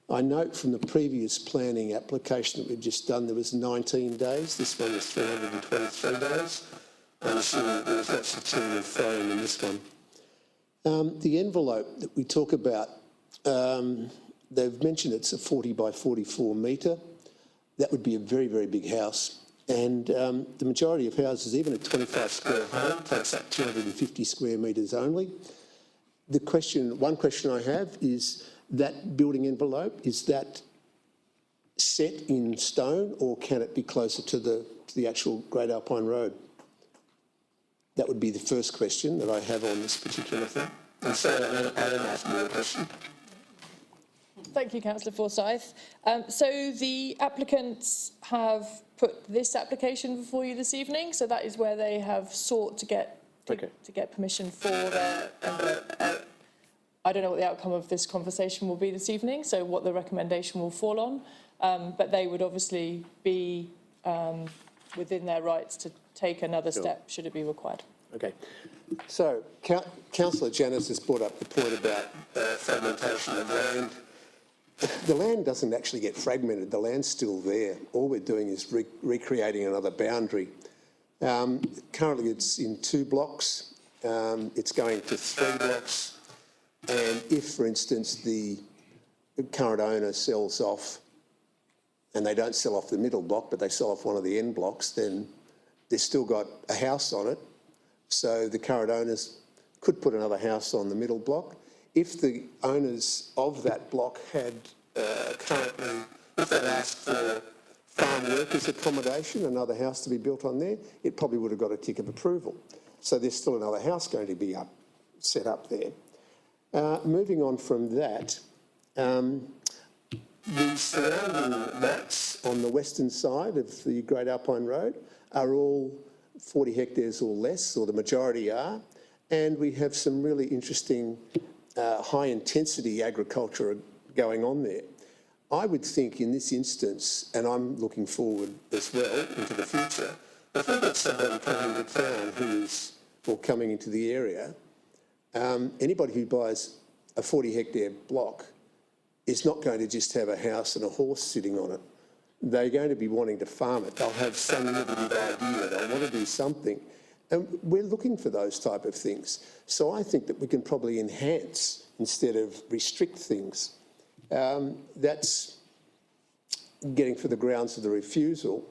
[SPEAKER 7] I note from the previous planning application that we've just done, there was 19 days. This one is 323 days. I'm assuming there's lots of tea thrown in this one. The envelope that we talk about, they've mentioned it's a 40 by 44 metre. That would be a very, very big house. And the majority of houses, even a 25 square home, takes up 250 square metres only. One question I have is that building envelope, is that set in stone, or can it be closer to the actual Great Alpine Road? That would be the first question that I have on this particular thing. And so Adam asked me a question.
[SPEAKER 9] Thank you, Councillor Forsyth. So the applicants have put this application before you this evening, so that is where they have sought to get permission for their envelope. I don't know what the outcome of this conversation will be this evening, so what the recommendation will fall on, but they would obviously be within their rights to take another step should it be required.
[SPEAKER 7] Okay. So Councillor Janice has brought up the point about fragmentation of land. The land doesn't actually get fragmented. The land's still there. All we're doing is recreating another boundary. Currently it's in 2 blocks. It's going to 3 blocks. And if, for instance, the current owner sells off, and they don't sell off the middle block, but they sell off one of the end blocks, then they've still got a house on it. So the current owners could put another house on the middle block. If the owners of that block had currently, if they'd asked for farm workers accommodation, another house to be built on there, it probably would have got a tick of approval. So there's still another house going to be set up there. Moving on from that, the surrounding mats on the western side of the Great Alpine Road are all 40 hectares or less, or the majority are, and we have some really interesting high-intensity agriculture going on there. I would think in this instance, and I'm looking forward as well into the future, if we've got somebody coming to town or coming into the area, anybody who buys a 40-hectare block is not going to just have a house and a horse sitting on it. They're going to be wanting to farm it. They'll have some innovative idea. They'll want to do something. And we're looking for those type of things. So I think that we can probably enhance instead of restrict things. That's getting for the grounds of the refusal.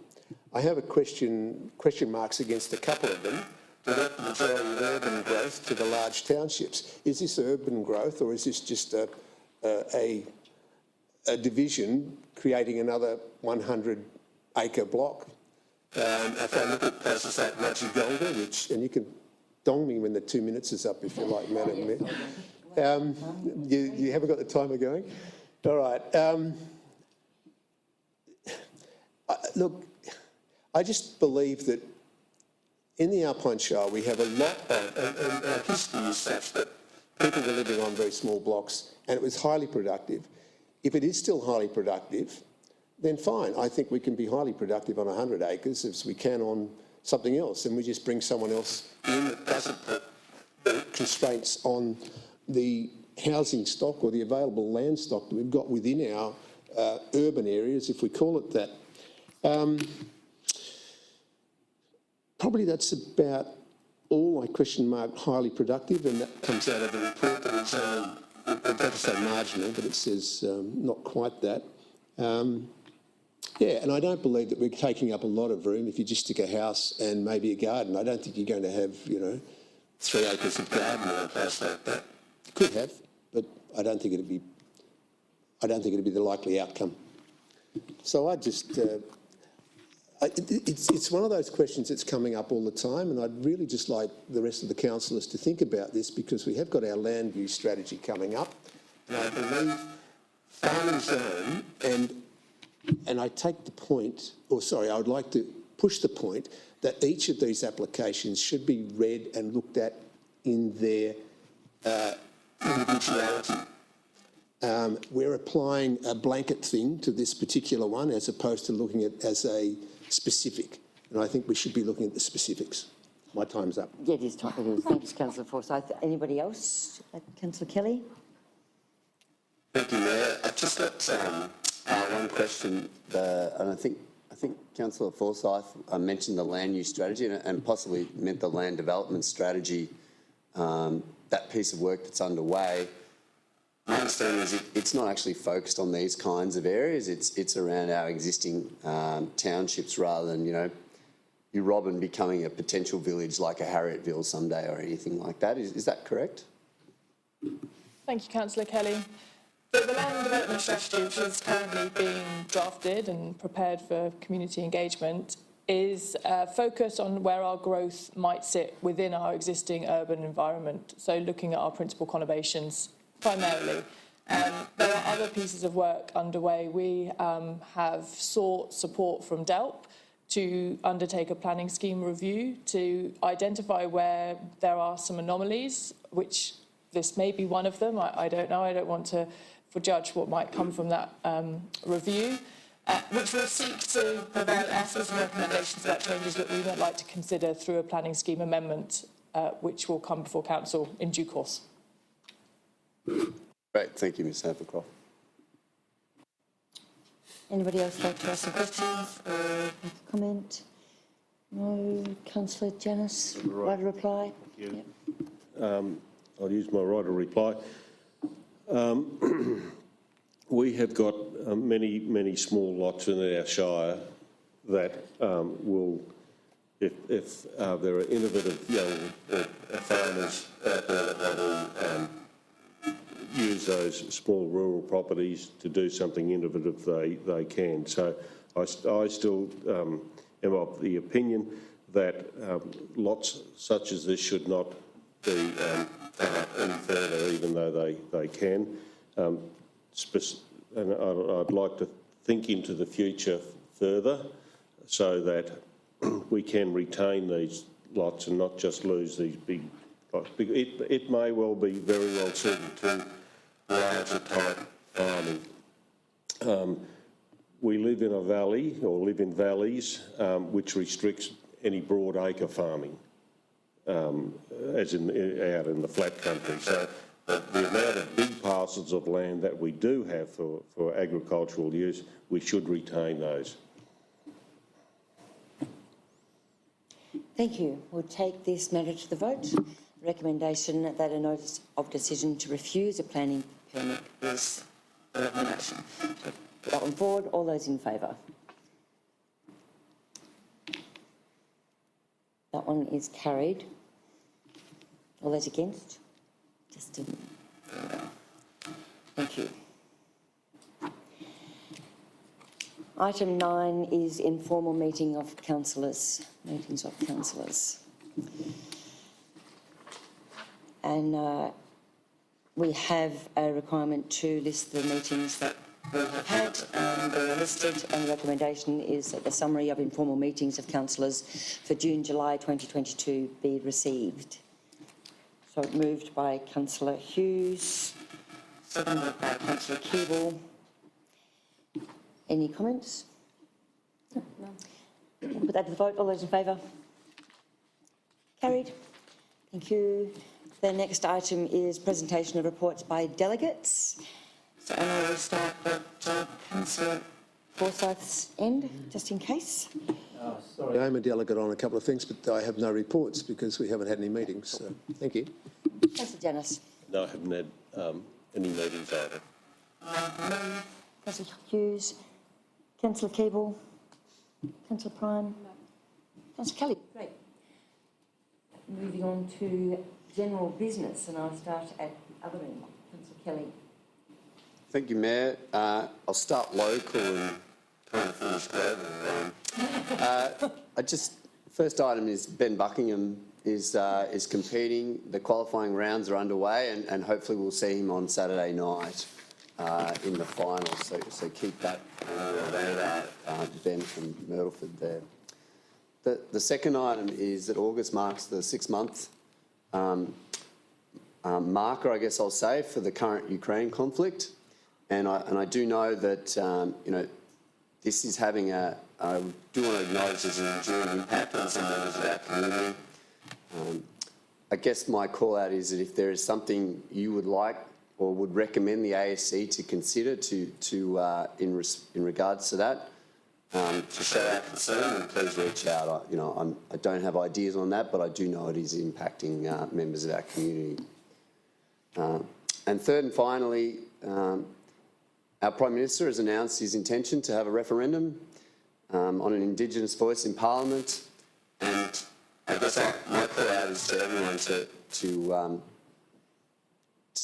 [SPEAKER 7] I have a question marks against a couple of them. Direct the majority of urban growth to the large townships. Is this urban growth, or is this just a division creating another 100-acre block? If I look at places like Magigolda, and you can dong me when the 2 minutes is up if you like, Madam Mayor. You haven't got the timer going? All right. Look, I just believe that in the Alpine Shire we have a lot of, and our history is such that people were living on very small blocks and it was highly productive. If it is still highly productive, then fine. I think we can be highly productive on 100 acres as we can on something else, and we just bring someone else in that doesn't put constraints on the housing stock or the available land stock that we've got within our urban areas, if we call it that. Probably that's about all I question mark highly productive, and that comes out of the report that it's only, I don't have to say marginal, but it says not quite that. Yeah, and I don't believe that we're taking up a lot of room if you just stick a house and maybe a garden. I don't think you're going to have, 3 acres of garden or a place like that. You could have, but I don't think it'd be the likely outcome. So I just It's one of those questions that's coming up all the time, and I'd really just like the rest of the councillors to think about this, because we have got our land use strategy coming up, and I believe farming zone, and I take the point, or sorry, I would like to push the point that each of these applications should be read and looked at in their individuality. We're applying a blanket thing to this particular one as opposed to looking at it as a specific. And I think we should be looking at the specifics. My time's up.
[SPEAKER 1] Yeah, it is time. It is. Thanks, Councillor Forsyth. Anybody else? Councillor Kelly?
[SPEAKER 8] Thank you, Mayor. I've just got one question, and I think Councillor Forsyth mentioned the land use strategy and possibly meant the land development strategy, that piece of work that's underway. My understanding is it's not actually focused on these kinds of areas. It's around our existing townships rather than, Robin becoming a potential village like a Harrietville someday or anything like that. Is that correct?
[SPEAKER 9] Thank you, Councillor Kelly. The land development strategy, which is currently being drafted and prepared for community engagement, is focused on where our growth might sit within our existing urban environment. So looking at our principal conurbations primarily. There are other pieces of work underway. We have sought support from DELP to undertake a planning scheme review to identify where there are some anomalies, which this may be one of them. I don't know. I don't want to judge what might come from that review, which will seek to provide answers and recommendations about changes that we would like to consider through a planning scheme amendment, which will come before council in due course.
[SPEAKER 8] Great, thank you, Ms Havercroft.
[SPEAKER 1] Anybody else like to ask some questions or make a comment? No. Councillor Janice, right of reply?
[SPEAKER 6] Thank you. Yep. I'll use my right of reply. We have got many small lots in our shire that will, if there are innovative young farmers out there that will use those small rural properties to do something innovative, they can. So I still am of the opinion that lots such as this should not be any further, even though they can. And I'd like to think into the future further so that we can retain these lots and not just lose these big lots. It may well be very well suited to larger type farming. We live in a valley, or live in valleys, which restricts any broad acre farming, as in out in the flat country. So the amount of big parcels of land that we do have for agricultural use, we should retain those.
[SPEAKER 1] Thank you. We'll take this matter to the vote. The recommendation that a notice of decision to refuse a planning permit is the recommendation. Put that one forward. All those in favour? That one is carried. All those against? Just didn't. Thank you. Item 9 is informal meetings of councillors. And we have a requirement to list the meetings that we have had, and they're listed, and the recommendation is that the summary of informal meetings of councillors for June-July 2022 be received. So moved by Councillor Hughes, seconded by Councillor Kiwi. Any comments? No. Put that to the vote. All those in favour? Carried. Thank you. The next item is presentation of reports by delegates. So, and I will start at Councillor Forsyth's end, just in case.
[SPEAKER 7] Sorry, I'm a delegate on a couple of things, but I have no reports because we haven't had any meetings. So, thank you.
[SPEAKER 1] Councillor Janice.
[SPEAKER 6] No, I haven't had any meetings either.
[SPEAKER 1] Councillor Hughes. Councillor Kiwi. Councillor Prime. No. Councillor Kelly. Great. Moving on to general business, and I'll start at the other end. Councillor Kelly.
[SPEAKER 8] Thank you, Mayor. I'll start local and First item is Ben Buckingham is competing. The qualifying rounds are underway, and hopefully we'll see him on Saturday night in the final. So keep that Ben from Myrtleford there. The second item is that August marks the 6-month marker, I guess I'll say, for the current Ukraine conflict, and I do know that this is having I do want to acknowledge there's an enduring impact on some members of our community. I guess my call out is that if there is something you would like or would recommend the ASC to consider in regards to that, to show our concern, then please reach out. I don't have ideas on that, but I do know it is impacting members of our community. And third and finally, our Prime Minister has announced his intention to have a referendum on an Indigenous voice in Parliament, and I guess my call out is to everyone to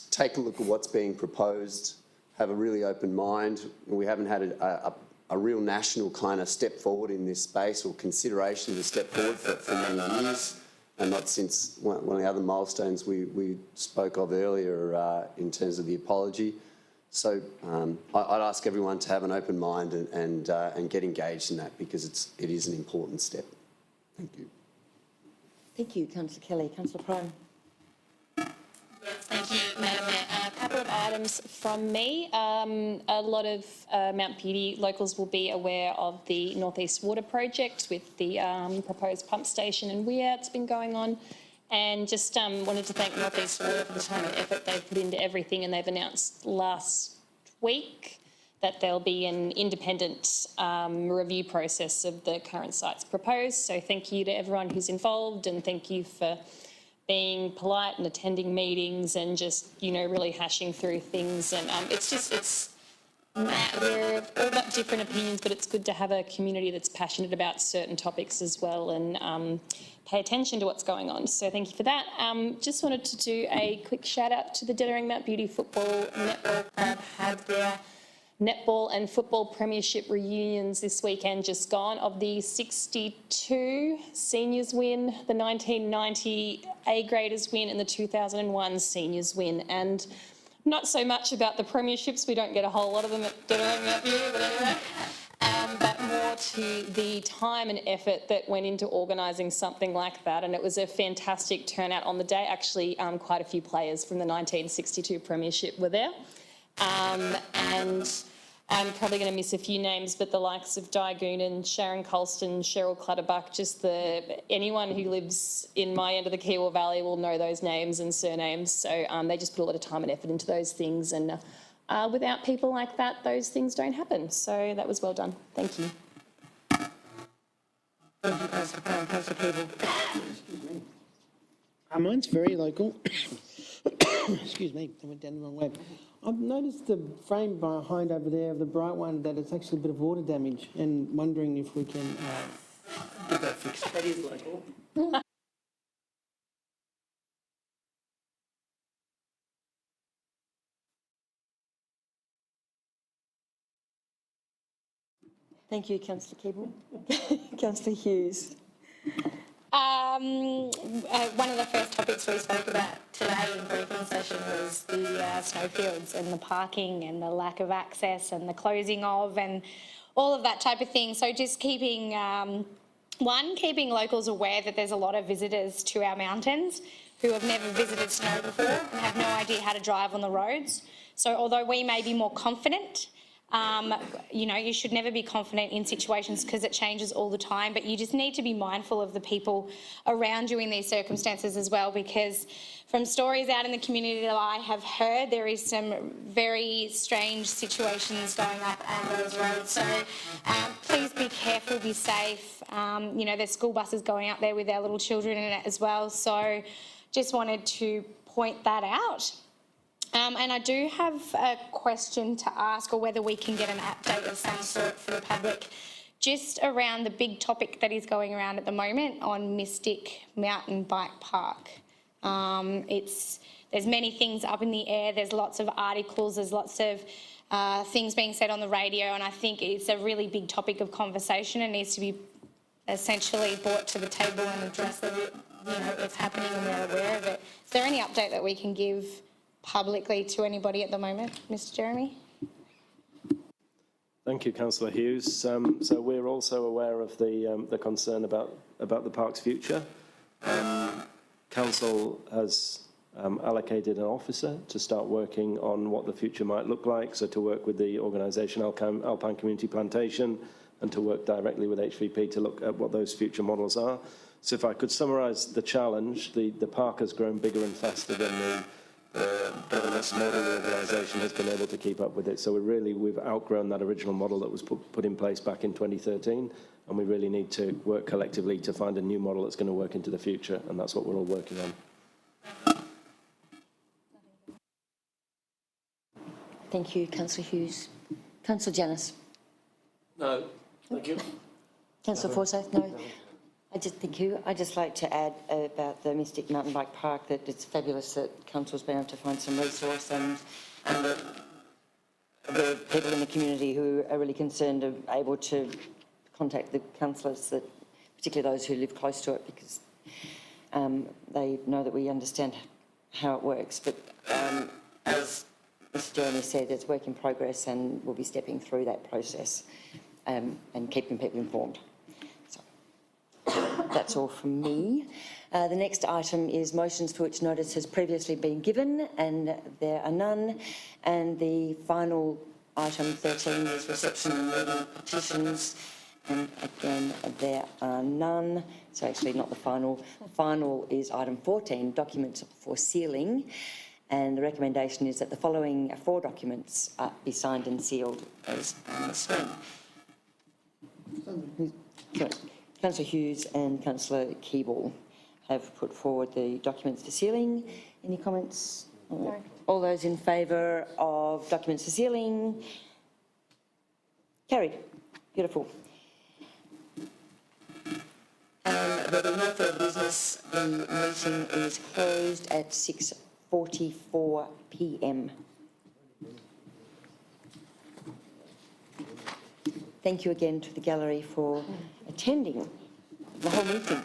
[SPEAKER 8] take a look at what's being proposed, have a really open mind. We haven't had a real national kind of step forward in this space, or consideration to step forward for many years, and not since one of the other milestones we spoke of earlier in terms of the apology. So I'd ask everyone to have an open mind and get engaged in that, because it is an important step. Thank you.
[SPEAKER 1] Thank you, Councillor Kelly. Councillor Prime.
[SPEAKER 3] Thank you, Madam Mayor. A couple of items from me. A lot of Mount Beauty locals will be aware of the North East Water Project with the proposed pump station and weir that's been going on. And just wanted to thank North East Water for the time and effort they've put into everything, and they've announced last week that there'll be an independent review process of the current sites proposed. So thank you to everyone who's involved, and thank you for being polite and attending meetings and just, really hashing through things. And we're all got different opinions, but it's good to have a community that's passionate about certain topics as well, and pay attention to what's going on. So thank you for that. Just wanted to do a quick shout out to the Debtors Mount Beauty Football Netball Club. Had their netball and football premiership reunions this weekend just gone. Of the 62 seniors win, the 1990 A graders win, and the 2001 seniors win. And not so much about the premierships, we don't get a whole lot of them at Debtors Mount Beauty, but anyway. But more to the time and effort that went into organising something like that. And it was a fantastic turnout on the day. Actually, quite a few players from the 1962 premiership were there. And I'm probably going to miss a few names, but the likes of Di Goonan, Sharon Colston, Cheryl Clutterbuck, anyone who lives in my end of the Kiwi Valley will know those names and surnames. So they just put a lot of time and effort into those things, and without people like that, those things don't happen. So that was well done. Thank you.
[SPEAKER 1] Thank you, Councillor Prime. Councillor Keeble.
[SPEAKER 4] Excuse me. Mine's very local. Excuse me, I went down the wrong way. I've noticed the frame behind over there of the bright one that it's actually a bit of water damage, and wondering if we can get that fixed.
[SPEAKER 1] That is local. Thank you, Councillor Keeble. Councillor Hughes.
[SPEAKER 5] One of the first topics we spoke about today in the briefing session was the snowfields and the parking and the lack of access and the closing of and all of that type of thing. So just keeping locals aware that there's a lot of visitors to our mountains who have never visited snow before and have no idea how to drive on the roads. So although we may be more confident, you should never be confident in situations because it changes all the time, but you just need to be mindful of the people around you in these circumstances as well, because from stories out in the community that I have heard, there is some very strange situations going up on those roads. So please be careful, be safe. There's school buses going out there with our little children in it as well. So just wanted to point that out. And I do have a question to ask, or whether we can get an update of some sort for the public, just around the big topic that is going around at the moment on Mystic Mountain Bike Park. There's many things up in the air. There's lots of articles. There's lots of things being said on the radio, and I think it's a really big topic of conversation and needs to be essentially brought to the table and addressed that it's happening and we're aware of it. Is there any update that we can give publicly to anybody at the moment, Mr. Jeremy?
[SPEAKER 2] Thank you, Councillor Hughes. So we're also aware of the concern about the park's future. Council has allocated an officer to start working on what the future might look like, so to work with the organisation Alpine Community Plantation and to work directly with HVP to look at what those future models are. So if I could summarise the challenge, the park has grown bigger and faster than the governance model organisation has been able to keep up with it. So we've outgrown that original model that was put in place back in 2013, and we really need to work collectively to find a new model that's going to work into the future, and that's what we're all working on.
[SPEAKER 1] Thank you, Councillor Hughes. Councillor Janus.
[SPEAKER 6] No, thank you.
[SPEAKER 1] Councillor Forsyth, no. Thank you. I'd just like to add about the Mystic Mountain Bike Park that it's fabulous that Council's been able to find some resource and the people in the community who are really concerned are able to contact the councillors, particularly those who live close to it, because they know that we understand how it works. But as Mr. Jeremy said, it's work in progress and we'll be stepping through that process and keeping people informed. So that's all from me. The next item is motions for which notice has previously been given, and there are none. And the final item 13 is reception and reading petitions, and again there are none. So actually not the final. The final is item 14, documents for sealing. And the recommendation is that the following 4 documents be signed and sealed as on the screen. Councillor Hughes and Councillor Keeble have put forward the documents for sealing. Any comments? No. All those in favour of documents for sealing? Carried. Beautiful. There being no further business, the meeting is closed at 6:44 p.m. Thank you again to the gallery for attending the whole meeting.